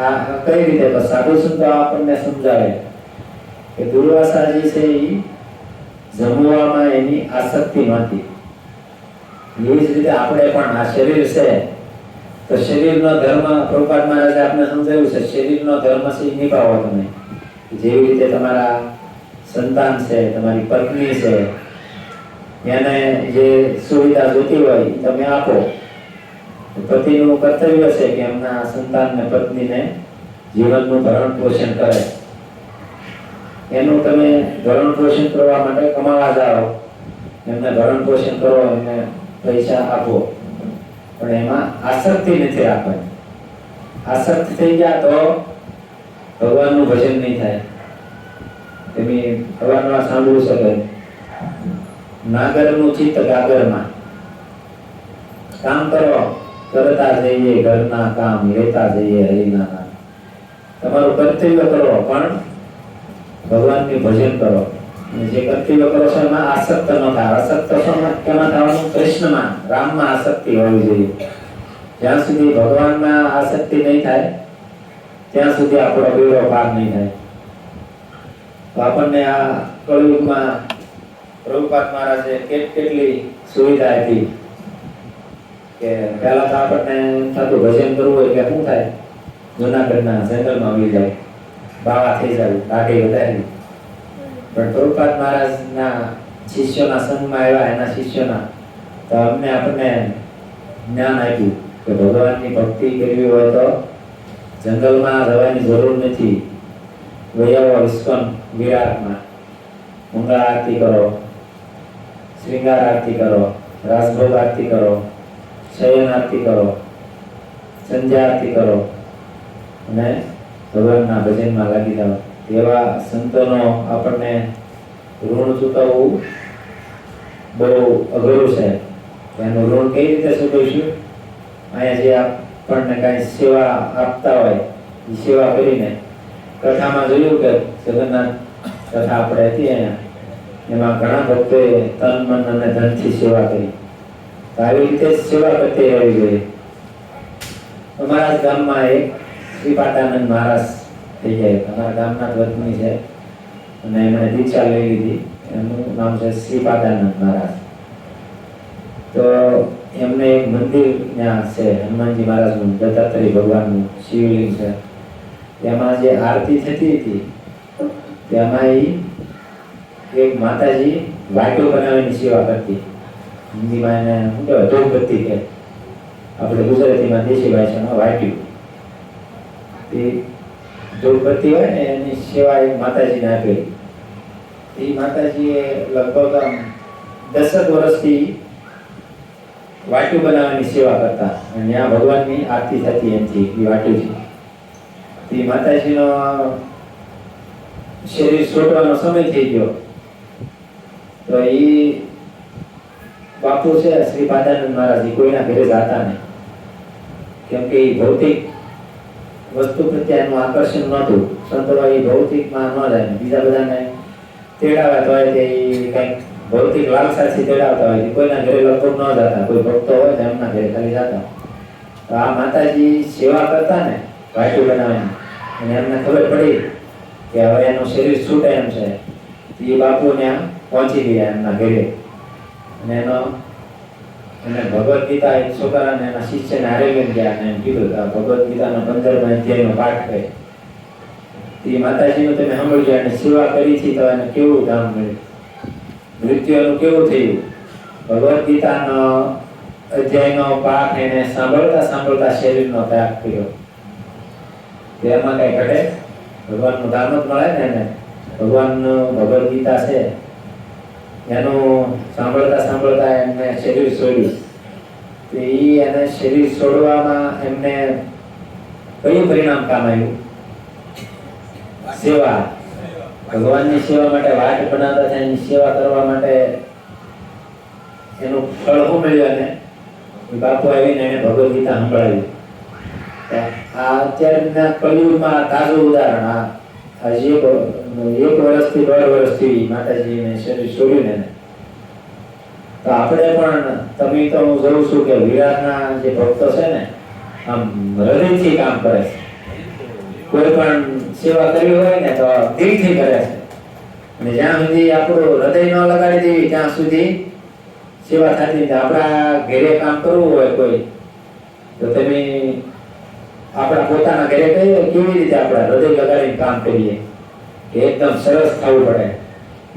આ કઈ રીતે? તો સાધુ સંતો આપણને સમજાવે કે દુર્વાસાજી છે એ જમવામાં એની આસક્તિ નહોતી. એવી જ રીતે આપણે પણ આ શરીર છે તો શરીરનો ધર્મ પ્રભુપાદ મહારાજે આપણે સમજાવ્યું છે, શરીરનો ધર્મ છે એ નિભાવો તમે. જેવી રીતે તમારા સંતાન છે, તમારી પત્ની છે, એને જે સુવિધા જોતી હોય તમે આપો. પતિનું કર્તવ્ય છે કે એમના સંતાનને, પત્નીને જીવનનું ભરણ પોષણ કરે. એનું તમે ભરણ પોષણ કરવા માટે કમાવા જાઓ, એમને ભરણ પોષણ કરો, એમને પૈસા આપો, પણ એમાં આસક્તિ નથી રાખવાની. આસક્ત થઈ ગયા તો ભગવાનનું ભજન નહીં થાય. તમે અવારનવાર સાંભળ્યું છે નાગરનું ચિત્ત ગાગરમાં. કામ કરો, કરતા જઈએ ઘરના કામ, લેતા જઈએ હરિના નામ. તમારું કર્તવ્ય કરો પણ ભગવાનનું ભજન કરો. અને જે કર્તવ્ય કરો છો એમાં આસક્ત ન થાય. આસક્ત કેમાં થવાનું? કૃષ્ણમાં, રામમાં આસક્તિ હોવી જોઈએ. જ્યાં સુધી ભગવાનમાં આસક્તિ નહીં થાય ત્યાં સુધી આપણો બેડો પાર નહીં થાય. તો આપણને આ કળયુગમાં પ્રભુપાદ મહારાજે કેટલી સુવિધા હતી કે પહેલા તો આપણને થતું ભજન કરવું હોય કે શું થાય, જૂનાગઢના જંગલમાં આવી જાય, બાવા થઈ જાય, દાઢી વધારી. પણ પ્રભુપાદ મહારાજના શિષ્યોના સંગમાં આવ્યા, એના શિષ્યોના, તો આપણને જ્ઞાન આપ્યું કે ભગવાનની ભક્તિ કરવી હોય તો જંગલમાં જવાની જરૂર નથી. વૈયાવો ઇસ્કોન વિરાટમાં મંગળા આરતી કરો, શ્રીંગાર આરતી કરો, રાસભોગ આરતી કરો, શયન આરતી કરો, સંધ્યા આરતી કરો અને ભગવાનના ભજનમાં લાગી જાઓ. એવા સંતોનો આપણને ઋણ ચૂકવવું બહુ અઘરું છે. એનું ઋણ કઈ રીતે ચૂકવીશું? અહીંયા જે આપણને કાંઈ સેવા આપતા હોય એ સેવા કરીને, કથામાં જોયું કે જગન્નાથ કથા આપણે હતી અહીંયા, એમાં ઘણા ભક્તોએ તન મન અને ધનથી સેવા કરી. તો આવી રીતે જ સેવા કરતી રહેવી જોઈએ. અમારા જ ગામમાં એક શ્રીપાદાનંદ મહારાજ થઈ જાય, અમારા ગામના વતની છે અને એમણે દીક્ષા લઈ લીધી. એમનું નામ છે શ્રીપાદાનંદ મહારાજ. તો એમને એક મંદિર ત્યાં છે, હનુમાનજી મહારાજનું, દત્તાત્રેય ભગવાનનું શિવલિંગ છે. એમાં જે આરતી થતી હતી તેમાં એક માતાજી વાટો બનાવીને સેવા કરતી. હિન્દીમાં એને શું કહેવાય, ધૂપબત્તી કે આપણે ગુજરાતીમાં દેશી ભાષામાં વાટ્યું. એ ધૂપબત્તી હોય ને એની સેવા એક માતાજીને આપેલી. એ માતાજીએ લગભગ 10 વર્ષથી વાટ્યું બનાવવાની સેવા કરતા અને ત્યાં ભગવાનની આરતી થતી એમથી એ વાટ્યુંથી. એ માતાજીનો શરીર છોડવાનો સમય થઈ ગયો તો એ બાપુ છે શ્રીપાદાનંદ મહારાજ કોઈના ઘરે જતા નહીં, કેમ કે એ ભૌતિક વસ્તુ પ્રત્યે એનું આકર્ષણ નહોતું. સંતો એ ભૌતિકમાં ન જાય, બીજા બધાને તેડાવ્યા તો હોય તે કંઈક ભૌતિક લાલસાથી તેડાવતા હોય, કોઈના ઘરે લગભગ ન જતા. કોઈ ભક્તો હોય તો એમના ઘરે ખાલી જતા. તો આ માતાજી સેવા કરતા ને વાટ્યું બનાવીને, અને એમને ખબર પડી કે હવે એનું શરીર છૂટે એમ છે. એ બાપુ ત્યાં પહોંચી ગયા એમના ઘરે અને એને ભગવદ્ ગીતા એક છોકરાને એના શિષ્યને હારે લઈને ગયા અને એમ કીધું કે ભગવદ્ ગીતાનો 15મો અધ્યાયનો પાઠ કરે. એ માતાજીનું તમે સાંભળજો, એને સેવા કરી છે તો એને કેવું ધામ મળ્યું, મૃત્યુનું કેવું થયું. ભગવદ્ ગીતાનો અધ્યાયનો પાઠ એને સાંભળતા સાંભળતા શરીરનો ત્યાગ કર્યો. એમાં કઈ ઘટે? ભગવાનનું ધામ જ મળે ને એને. ભગવાનનું ભગવદ્ ગીતા છે એનું સાંભળતા સાંભળતા એમને શરીર છોડ્યું. તો એને શરીર છોડવામાં એમને કયું પરિણામ કામ આવ્યું? સેવા. ભગવાનની સેવા માટે વાટ બનાવતા હતા, એની સેવા કરવા માટે એનું ફળ શું મળ્યું? અને બાપુ આવીને એને ભગવદ્ ગીતા સંભળાવી. આ અત્યારના કળિયુગમાં તાજું ઉદાહરણ. હજી 1 વર્ષથી 1.5 વર્ષથી માતાજીને શરીર છોડ્યું ને, તો આપણે પણ તમે તો હું જોઉં છું કે વિરાટના જે ભક્તો છે ને આમ હૃદયથી કામ કરે છે. કોઈ પણ સેવા કરવી હોય ને તો દિલથી કરે છે. અને જ્યાં સુધી આપણું હૃદય ન લગાડી દેવી ત્યાં સુધી સેવા થતી નથી. આપણા ઘરે કામ કરવું હોય કોઈ તો તમે આપણા પોતાના ઘરે કહીએ કેવી રીતે આપણા હૃદય લગાડીને કામ કરીએ કે એકદમ સરસ થવું પડે.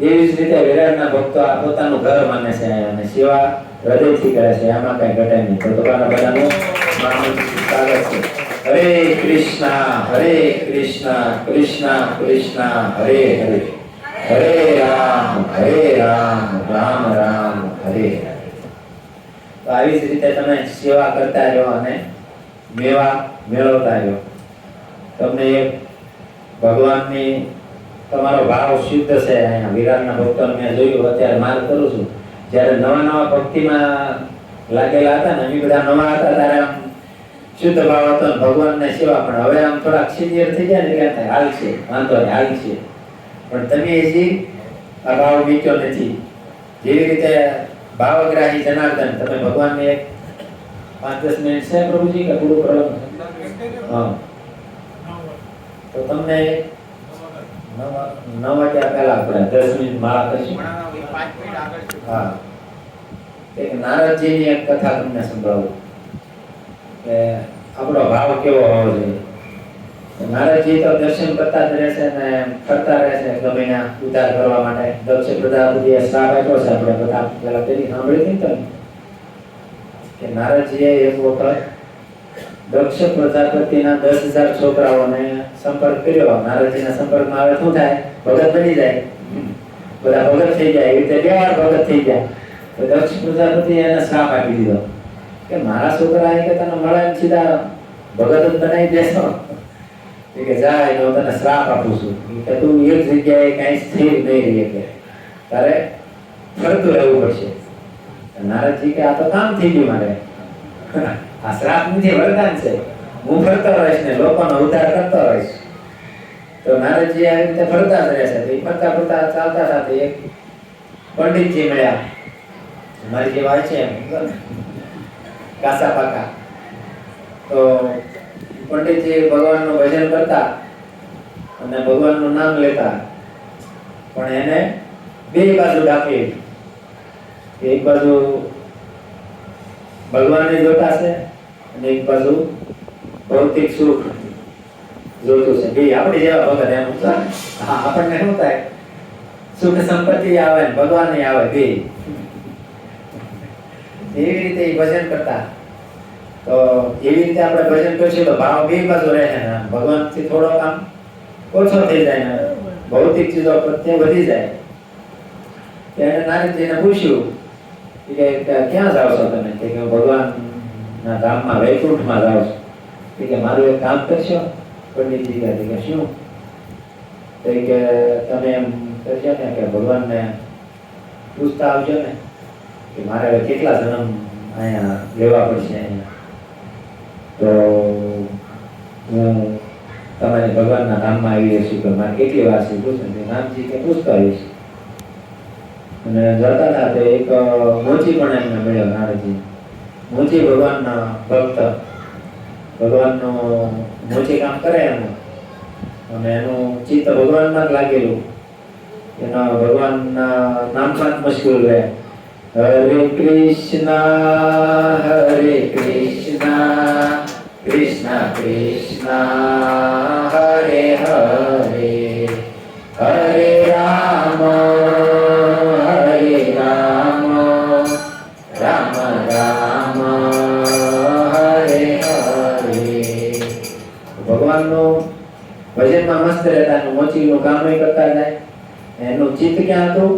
એવી જ રીતે વિરાટના ભક્તો આ પોતાનું ઘર માને છે અને સેવા હૃદયથી કરે છે. આમાં કઈ ઘટે નહીં. તો તમારા બધાનું સ્વાગત છે. હરે કૃષ્ણ કૃષ્ણ કૃષ્ણ હરે હરે, હરે રામ રામ રામ હરે હરે. તો આવી જ રીતે તમે સેવા કરતા રહ્યો અને મેવા મેળવતા રહ્યો. તમને એક ભગવાનની તમારો ભાવ શુદ્ધ છે. અહીંયા વિરાટના ભક્તોને મેં જોયું, અત્યારે માર્ગ કરું છું, જ્યારે નવા ભક્તિમાં લાગેલા હતા ને, અમે બધા નવા હતા ત્યારે આમ શુદ્ધ ભાવ હતો ભગવાનને સેવા. પણ હવે આમ થોડા સિનિયર થઈ જાય ને એટલે હાલ છે, વાંધો નહીં, હાલ છે. પણ તમે હજી આ ભાવ મીઠો નથી. જેવી રીતે ભાવગ્રાહી જનાર્દન, તમે ભગવાનને એક 5-10 મિનિટ છે પ્રભુજી કે પૂરું કરવાનું? હા, તો તમને 9 વાગ્યા પહેલા આપણે 10 મિનિટ માળા કરીશું. હા, એક નારદજીની એક કથા તમને સંભળાવું કે આપણો ભાવ કેવો હોવો જોઈએ. નારદજી તો દર્શન કરતા જ રહેશે ને ફરતા રહેશે ગમે ના ઉદ્ધાર કરવા માટે. દક્ષ પ્રજાપતિએ શ્રાપ આપ્યો છે, આપણે બધા પેલા પેલી સાંભળી હતી તમે કે નારદજીએ એક વખત દક્ષ પ્રજાપતિના 10,000 છોકરાઓને સંપર્ક કર્યો. નારદજીના સંપર્કમાં આવે શું થાય? ભગત બની જાય, બધા ભગત થઈ જાય. એવી રીતે 2 વાર ભગત થઈ જાય. તો દક્ષ પ્રજાપતિએ એને શ્રાપ આપી દીધો કે મારા છોકરા કે તને મળે સીધા ભગત જ બનાવી દેશો કે જાય તો તને શ્રાપ આપું છું કે તું એક જગ્યાએ કઈ સ્થિર નહીં રહી કે તારે ફરતું રહેવું પડશે. નારદજી કે આ તો કામ થઈ ગયું મારે, આ શ્રાપ નથી વરદાન છે, હું ફરતો રહીશ ને લોકોનો ઉદ્ધાર કરતો રહીશ. તો નારદજી આવી રીતે ફરતા જ રહેશે. તો ફરતા ફરતા ચાલતા સાથે એક પંડિતજી મળ્યા, મારી જે વાત છે કાસા પાકા. તો પંડિતજી ભગવાનનું ભજન કરતા અને ભગવાનનું નામ લેતા, પણ એને 2 બાજુ ડાકી. એક બાજુ ભગવાનને જોતા છે અને એક બાજુ ભૌતિક સુખ જોતું છે. બે આપણી જેવા ભગત એમ. આપણને શું થાય? સુખ સંપત્તિ આવે ને ભગવાન આવે બે. એવી રીતે ભજન કરતા. તો એવી રીતે આપણે ભજન કરીશું તો ભાવ 2 બાજુ રહે છે ને ભગવાનથી થોડોક આમ ઓછો થઈ જાય ને ભૌતિક ચીજો પ્રત્યે વધી જાય. એને નારદજીને પૂછ્યું કે ક્યાં જાઓ છો તમે? કે ભગવાનના ધામમાં વૈકુંઠમાં જાઓ છો. કે મારું એક કામ કરશો? પંડિતજી કહે કે શું? તો કે તમે એમ કરશો ને કે ભગવાનને પૂછતા આવજો ને કે મારે કેટલા જન્મ અહીંયા લેવા પડશે અહીંયા, તો હું તમારે ભગવાનના ધામમાં આવી રહીશું કે મારે કેટલી વાર છે પૂછે. નામજી કે પૂછતો આવીશ. અને જતા હતા તો એક મોચી પણ એમને મળ્યો. નારદજી મોચી ભગવાનના ભક્ત, ભગવાનનું મોચી કામ કરે એનું, અને એનું ચિત્ત ભગવાનમાં જ લાગેલું. એના ભગવાનના નામમાં જ મશગુલ રહે. હરે કૃષ્ણ કૃષ્ણ કૃષ્ણ હરે હરે, હરે રામ રામ રામ હરે હરે. ભગવાનનું ભજનમાં મસ્ત રહેતા, મોચીનું કામ કરતા જાય. એનું ચિત્ત ક્યાં હતું?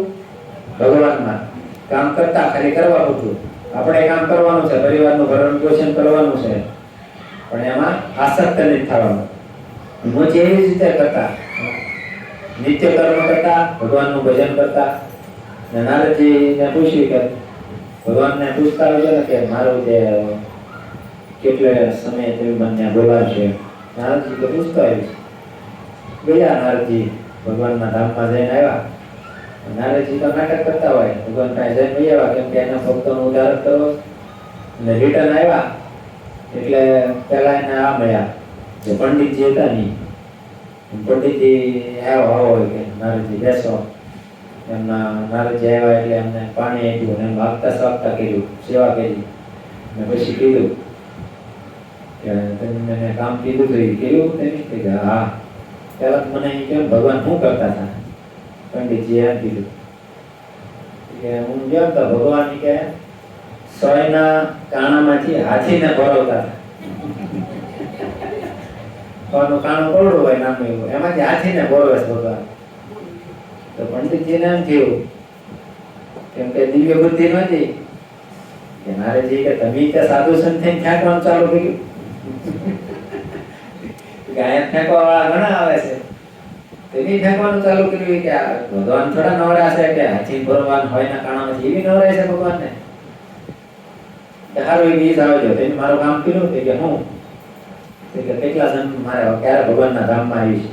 ભગવાનમાં. કામ કરતા ખાલી કરવા હતું. આપણે કામ કરવાનું છે, પરિવારનું ભરણ પોષણ કરવાનું છે, પણ એમાં આસક્ત નથી થવાનું. મોચી એવી રીતે કરતા, નિત્ય કર્મ કરતા, ભગવાનનું ભજન કરતા. નારદજીને પૂછ્યું કે ભગવાનને પૂછતા હોય છે કે મારું જે કેટલે સમય તમે મને બોલાવશે? નારદજી તો પૂછતા હોય છે. ગયા નારદજી ભગવાનના ધામમાં જઈને આવ્યા. નારદજી તો નાટક કરતા હોય, ભગવાન પાસે જઈને ભાઈ આવ્યા, કેમ કે એના ભક્તોનો ઉદ્ધાર કરવો. અને રિટર્ન આવ્યા એટલે પેલા એને આ મળ્યા જે પંડિતજી હતા નહીં. પંડિતજી આવ્યો હોય કે નારદજી બેસો. એમના નારદજી આવ્યા એટલે એમને પાણી આપ્યું, એમ વાગતા સ્વાગતા કર્યું, સેવા કરી. અને પછી કીધું કે તમે મને કામ કીધું તો એ કર્યું તેની? કે હા. પેલા મને એ કેમ ભગવાન શું કરતા હતા? પંડિતજી એમ કીધું કે હું જેમ તો ભગવાન કે સોયના કાણામાંથી હાથીને ભરવતા હતા. સોયનું કાણું કોરડું હોય નાનું એવું, એમાંથી હાથીને ભરવે છે ભગવાન. તો પંડિતજીને એમ થયું કેમ કે દિવ્ય બુદ્ધિ નથી કે નારદજી કે તમે કે સાધુ સંત થઈને ફેંકવાનું ચાલુ કર્યું. અહીંયા ફેંકવા વાળા ઘણા આવે છે, તેની ફેંકવાનું ચાલુ કર્યું કે ભગવાન થોડા નવરા છે કે હાથી ભરવાન હોય ના કાણામાંથી એવી નવરાય છે ભગવાનને. સારું એ ગીત આવજો, તેને મારું કામ કર્યું કે હું કે કેટલા જન્મ મારે ક્યારે ભગવાનના ધામમાં આવીશ.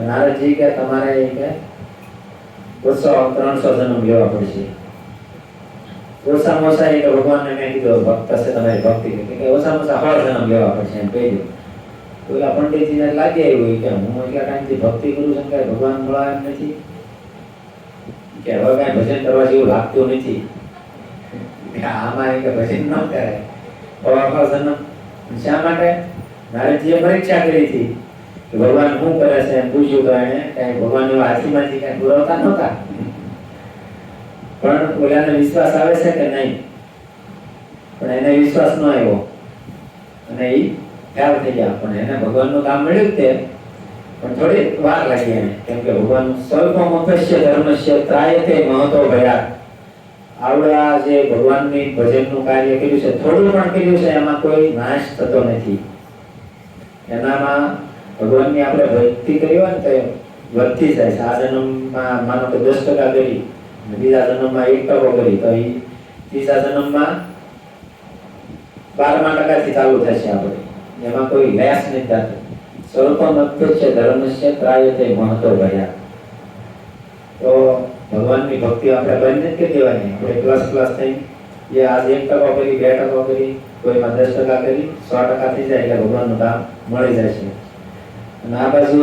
નારદજી કે તમારે કે ઓછો 300 જન્મ લેવા પડશે. ઓછામાં ઓછા એક ભગવાનને મેં કીધું ભક્ત છે તમારી ભક્તિ કે ઓછામાં ઓછા 100 જન્મ લેવા પડશે એમ કહી દઉં. પેલા પંડિતજીને લાગી આવ્યું કે હું એટલા ટાઈમથી ભક્તિ કરું છું કે ભગવાન મળવા એમ નથી, કે હવે કાંઈ ભજન કરવા જેવું લાગતું નથી, આમાં કે ભજન ન કરાય. 100 જન્મ શા માટે? નારદજીએ પરીક્ષા કરી હતી કે ભગવાન શું કરે છે એમ પૂછ્યું તો એને કાંઈ ભગવાન એવા હાથીમાંથી કાંઈ પુરાવતા નહોતા, પણ ઓલાને વિશ્વાસ આવે છે કે નહીં, પણ એને વિશ્વાસ ન આવ્યો અને એ ખ્યાલ થઈ ગયા. પણ એને ભગવાનનું કામ મળ્યું તે, પણ થોડી વાર લાગી એને, કેમ કે ભગવાન સ્વલ્પમપશ્ય ધર્મસ્ય ત્રાયતે મહતો ભયાત. આવડા જે ભગવાનની ભજનનું કાર્ય કર્યું છે, થોડું પણ કર્યું છે, એમાં કોઈ નાશ થતો નથી. એનામાં ભગવાનની આપણે ભક્તિ કરી હોય ને તો વધતી જાય છે. આ જન્મમાં માનો કે 10% કરી, બીજા જન્મમાં 1% કરી, તો એ ત્રીજા જન્મમાં 12% ચાલુ થશે આપણે. એમાં કોઈ લેસ નથી થતું. સ્વલ્પમપશ્ય ધર્મસ્ય ત્રાયતે મહતો ભયાત. તો ભગવાનની ભક્તિ આપણે બંધ નથી દેવાની. આપણે પ્લસ થઈ, જે આજે 1% કરી, 2% કરી, કોઈમાં 10% કરી, 100% થઈ જાય એટલે ભગવાનનું કામ મળી જાય છે. અને આ બાજુ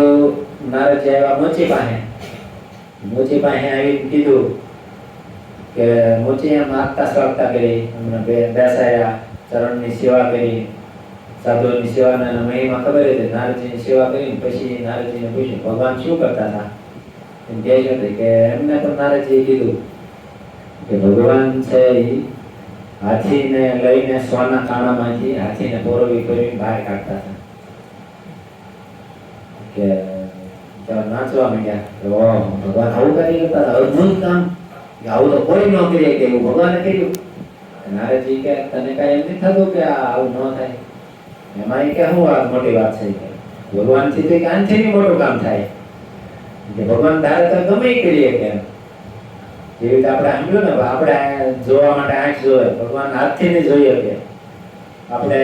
નારદજી આવ્યા મોચી પાસે. મોચી પાસે આવી કીધું કે મોચી એમ આગતા સ્વાગતા કરી, અમને બેસાયા, ચરણની સેવા કરી, સાધુઓની સેવાના મહિમા ખબર હતી. નારદજીની સેવા કરી પછી નારદજીને પૂછ્યું ભગવાન શું કરતા હતા એમ કહે છે કે એમને પણ નારદજીએ કીધું કે ભગવાન છે એ હાથીને લઈને સોના કાણામાંથી હાથીને પોરવી કરી બહાર કાઢતા હતા. કે નાચવા માંડ્યા કે ઓહ ભગવાન આવું કરી લેતા હતા, અદભુત કામ, આવું તો કોઈ ન કરીએ કે એવું ભગવાને કર્યું. નારદજી કે તને કાંઈ એમ નથી થતું કે આવું ન થાય? એમાં કે શું વાત મોટી વાત છે કે ભગવાનથી તો આનથી મોટું કામ થાય કે ભગવાન ધારે તો ગમે કરીએ કે જેવી રીતે આપણે સાંભળ્યું ને, આપણે જોવા માટે આંખ જોવે, ભગવાન હાથથી નહીં જોઈએ કે આપણે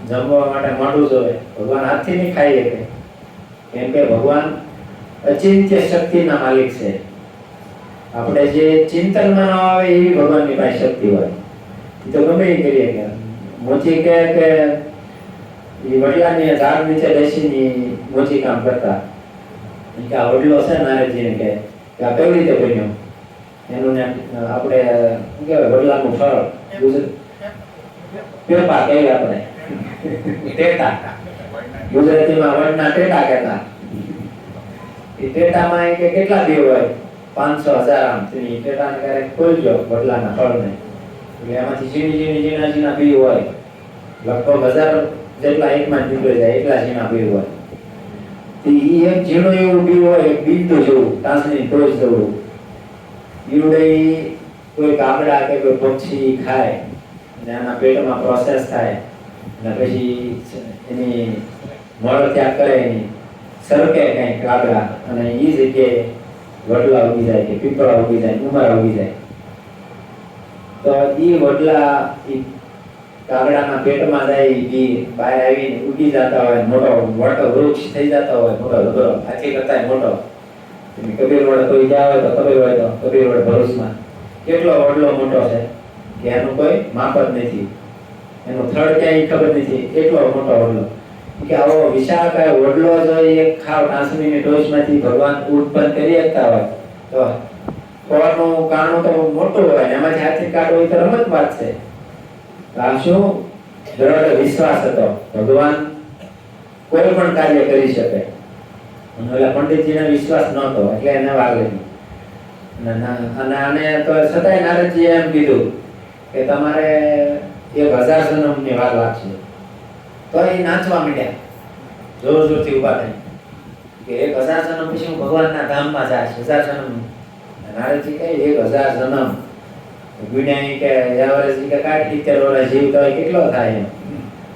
જમવા માટે મોઢું જોવે, ભગવાન હાથથી નહીં ખાઈએ કે. કેમ કે ભગવાન અચિંત્ય શક્તિના માલિક છે. આપણે જે ચિંતનમાં ન આવે એવી ભગવાનની પાસે શક્તિ હોય, એ તો ગમે એ કરીએ કે. મોચી કે એ વડિયાની ઝાડ નીચે બેસીને મોચી કામ કરતા કે આ વડલો છે નારદજીને કે આ કેવી રીતે બન્યો એનું ને આપણે શું કહેવાય વડલાનું ફળ પેપા કહીએ આપણે, ટેટા, ગુજરાતીમાં વડના ટેટા કહેતા. એ ટેટામાં કે કેટલા દેવ હોય, 500,000 આમ ટેટાને ક્યારેક ખોલજો વડલાના ફળને, એટલે એમાંથી ઝીણા બી હોય, લગભગ 1000 જેટલા એકમાં નીકળી જાય એટલા ઝીણા બી હોય. એ એક ઝીણું એવું બી હોય, એક બિંદુ જેવું, તાંસની ટોચ જેવું. ઈવડે કોઈ કાગડા કે કોઈ પક્ષી ખાય અને એના પેટમાં પ્રોસેસ થાય અને પછી એની મળ ત્યાગ કરે, એની સરકે કંઈક કાગડા, અને એ જગ્યાએ વડલા ઉગી જાય કે પીપળા ઉગી જાય, ઉમરા ઉગી જાય. તો એ વડલા કાગડાના પેટમાં જાય, એ બહાર આવીને ઉગી જતા હોય, મોટો વૃક્ષ થઈ જતા હોય, મોટો રગડો હાથી કરતા મોટો. કબીર વડે કોઈ ગયા હોય તો કબીર હોય તો કબીર વડે ભરૂચમાં કેટલો વડલો મોટો છે કે એનું કોઈ માપ જ નથી, એનું થડ ક્યાંય ખબર નથી, એટલો મોટો વડલો. કે આવો વિશાળ વડલો જો એક ખાવ ટાંસણીની ટોચમાંથી ભગવાન ઉત્પન્ન કરી શકતા હોય તો ફળનું કાણું તો મોટું હોય, એમાંથી હાથી કાઢવું એ તો રમત વાત છે. આ શું દ્રઢ વિશ્વાસ હતો, ભગવાન કોઈ પણ કાર્ય કરી શકે. અને ઓલા પંડિતજીને વિશ્વાસ નહોતો એટલે એને વાર લાગી. અને આને તો છતાંય નારદજીએ એમ કીધું કે તમારે 1000 જન્મની વાર લાગશે. તો એ નાચવા માંડ્યા, જોર જોરથી ઊભા થઈ કે 1000 જન્મ પછી હું ભગવાનના ધામમાં જઈશ. 1000 જન્મ. નારદજી કહે 1000 જન્મ ગુણ્યા કે એવરેજ કે 70 વર્ષ જીવ તો કેટલો થાય એમ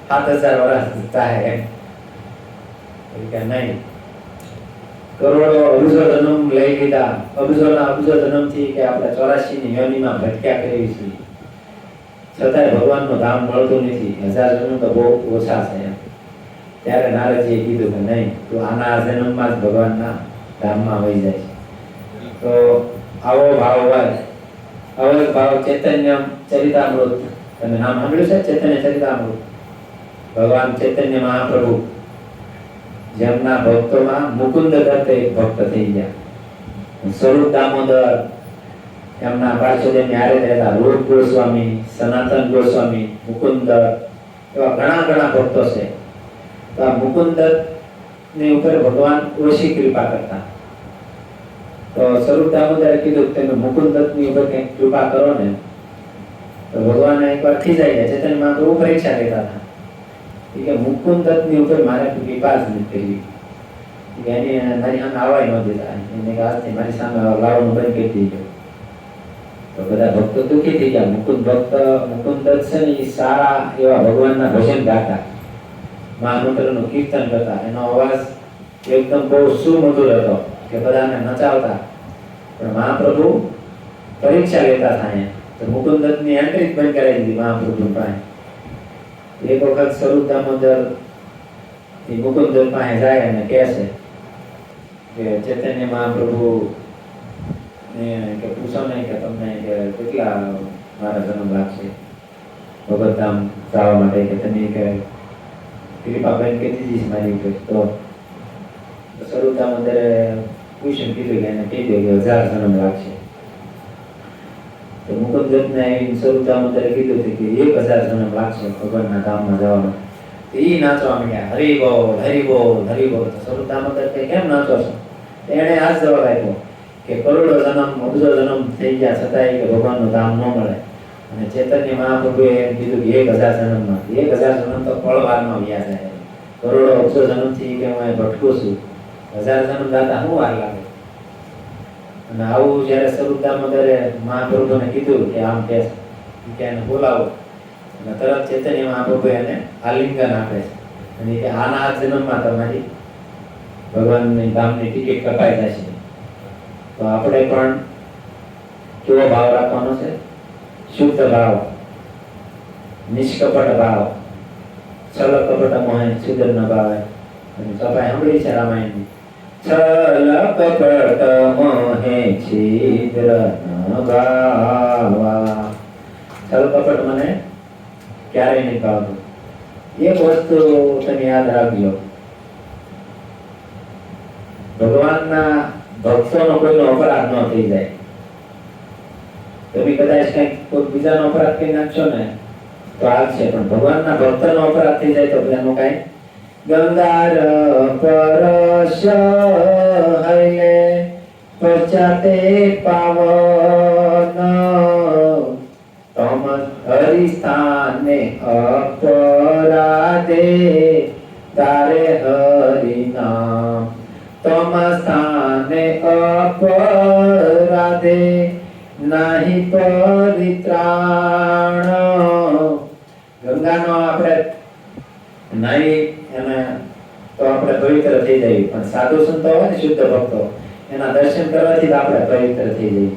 7000 વર્ષ થાય એમ કે નહીં, કરોડો અબજો જન્મ લઈ લીધા, અબજો જન્મથી કે આપણે 84 ની યોનિમાં ભટક્યા કરી છે, છતાંય ભગવાનનું ધામ મળતું નથી. 1000 જન્મ તો બહુ ઓછા છે એમ. ત્યારે નારદજીએ કીધું કે નહીં, તું આના જન્મમાં જ ભગવાનના ધામમાં વહી જાય છે. તો આવો ભાવ હોય, આવો એક ભાવ ચૈતન્ય ચરિતામૃત, તમે નામ સાંભળ્યું છે ચૈતન્ય ચરિતામૃત? ભગવાન ચૈતન્ય મહાપ્રભુ જેમના ભક્તોમાં મુકુંદ દત્ત એક ભક્ત થઈ ગયા, સ્વરૂપ દામોદર એમના પાર્ષદોની હારે રહેતા, રૂપ ગોસ્વામી, સનાતન ગોસ્વામી, મુકુંદ એવા ઘણા ઘણા ભક્તો છે. તો આ મુકુંદ ની ઉપર ભગવાન ઓછી કૃપા કરતા. તો સ્વરૂપ દામોદરે કીધું તમે મુકુંદ ની ઉપર કંઈક કૃપા કરો ને. તો ભગવાન એકવાર ખીજાઈ ગયા. ચૈતન્ય મહાપ્રભુ પરીક્ષા લેતા હતા કે મુકુંદ ની ઉપર મારે કૃપા જ નથી કરવી, એની મારી સામે આવવા ન દેતા, એને આજથી મારી સામે લાવવાનું બંધ કરી દીધું. તો બધા ભક્તો દુઃખી થઈ ગયા. મુકુંદ છે ને એ સારા એવા ભગવાનના ભજન ગાતા, મહામંત્રનું કીર્તન કરતા, એનો અવાજ એકદમ બહુ સુમધુર હતો કે બધાને નચાવતા. પણ મહાપ્રભુ પરીક્ષા લેતા હતા અહીંયા. તો મુકુંદની એન્ટ્રી બંધ કરાવી દીધી મહાપ્રભુ પાસે. એક વખત સ્વરૂપ દામોદર એ મુકુંદ પાસે જાય અને કહે છે કે ચૈતન્ય મહાપ્રભુ કે પૂછો નહીં કે તમને કે કેટલા મારા જન્મ લાગશે ભગવતધામ જવા માટે, કે તમે કે કૃપા બેન કહી દીધી મારી ઉપર. તો સ્વરૂપ દામોદરે પૂછ્યું, કીધું કે એને કહી દે કે 1000 જન્મ લાગશે. તો મુકુંદ ને સ્વરૂપ દામોદરે કીધું કે 1000 જન્મ લાગશે ભગવાનના ધામમાં જવામાં. તો એ નાચવા માંડ્યા, હરિ બોલ હરિ બોલ હરિ બોલ. તો સ્વરૂપ દામોદર કે કેમ નાચો છો? એને આ જ જવાબ આપ્યો કે કરોડો જન્મ અબજો જન્મ થઈ ગયા છતાંય કે ભગવાનનું ધામ ન મળે. અને ચૈતન્ય મહાપ્રભુએ કીધું કે 1000 જન્મમાં 1000 જન્મ તો પળવારમાં વ્યા જાય, કરોડો અબજો જન્મથી કે હું ભટકું છું, 1000 જન્મ દાતા શું વાર લાગે? અને આવું જયારે સ્વરૂપ દામોદરે મહાપ્રભુને કીધું કે આમ કે એને બોલાવો, અને તરત ચૈતન્ય મહાપ્રભુ એને આલિંગન આપે છે અને કે આના જન્મમાં તમારી ભગવાનની ધામની ટિકિટ કપાઈ જશે. તો આપણે પણ કેવો ભાવ રાખવાનો છે? શુદ્ધ ભાવ, નિષ્કપટ ભાવ, છલ કપટ મોહે છિદ્ર ન ભાવે. અને સપાઈ સાંભળી છે રામાયણની, છલ કપટ મોહે છિદ્ર ન ભાવા. છલ કપટ મને ક્યારેય નહીં ભાવતું. એક વસ્તુ તમે યાદ રાખજો, ભગવાનના ભક્તોનો કોઈનો અપરાધ ન થઈ જાય. તમે કદાચ કંઈક કોઈ બીજાનો અપરાધ કરી નાખશો ને તો આવશે, પણ ભગવાનના ભક્તનો અપરાધ થઈ જાય તો એનું કઈ ગંગાર પરશ હૈલે પચાતે પાવન તમ હરિસ્થાને અપરાધે તારે હરિનામ. તમ સ્થાને અપરાધે નાહી પરિત્રાણ. ગંગાનો આપણે નાહી એને તો આપણે પવિત્ર થઈ જઈએ, પણ સાધુ સંતો હોય ને શુદ્ધ ભક્તો એના દર્શન કરવાથી આપણે પવિત્ર થઈ જઈએ.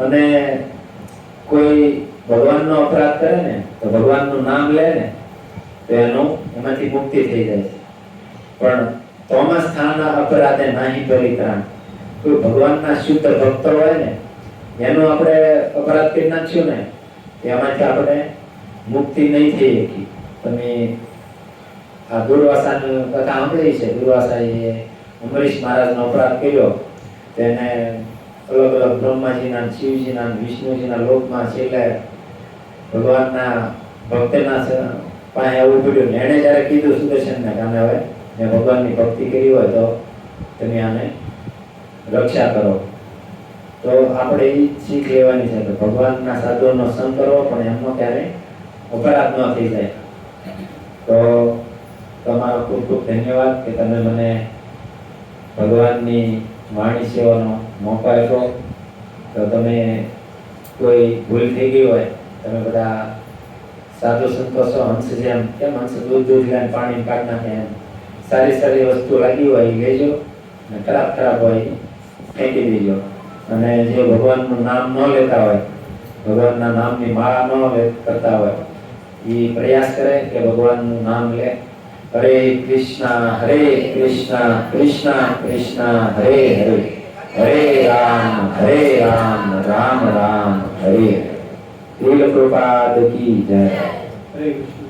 અને કોઈ ભગવાનનો અપરાધ કરે ને તો ભગવાનનું નામ લે ને તો એમાંથી મુક્તિ થઈ જાય છે. પણ તોમા સ્થાન અપરાધે નાહી પરિત્રાણ. કોઈ ભગવાનના શુદ્ધ ભક્તો હોય ને એનો આપણે અપરાધ કરી નાખ્યું ને એમાંથી આપણે મુક્તિ નહીં થઈ શકી. તમે આ દુર્વાસાની કથા સાંભળી છે. દુર્વાસાએ અમરીશ મહારાજનો અપરાધ કર્યો, તેને અલગ અલગ બ્રહ્માજીના, શિવજીના, વિષ્ણુજીના લોકમાં છેલ્લે ભગવાનના ભક્તના પાસે આવવું પડ્યું. એણે જ્યારે કીધું સુદર્શનને કે આને હવે મેં ભગવાનની ભક્તિ કરી હોય તો તમે આને રક્ષા કરો. તો આપણે એ શીખ લેવાની છે કે ભગવાનના સાધુઓનો સંગ કરવો, પણ એમનો ક્યારેય અપરાધ ન થઈ જાય. તો તમારો ખૂબ ખૂબ ધન્યવાદ કે તમે મને ભગવાનની વાણી સેવાનો મોકો આપ્યો. તો તમે કોઈ ભૂલ થઈ ગઈ હોય, તમે બધા સાધુ સંતો છો, હંસ જેમ કેમ હંસ દૂધ લઈને પાણી કાઢી નાખે એમ સારી સારી વસ્તુ લાગી હોય એ લેજો, અને ખરાબ ખરાબ હોય ફેંકી દેજો. અને જે ભગવાનનું નામ ન લેતા હોય, ભગવાનના નામની માળા ન કરતા હોય, એ પ્રયાસ કરે કે ભગવાનનું નામ લે. હરે કૃષ્ણ કૃષ્ણ કૃષ્ણ હરે હરે, હરે રામ રામ રામ હરે હરે. શ્રીલ પ્રભુપાદ કી જય. હરે કૃષ્ણ.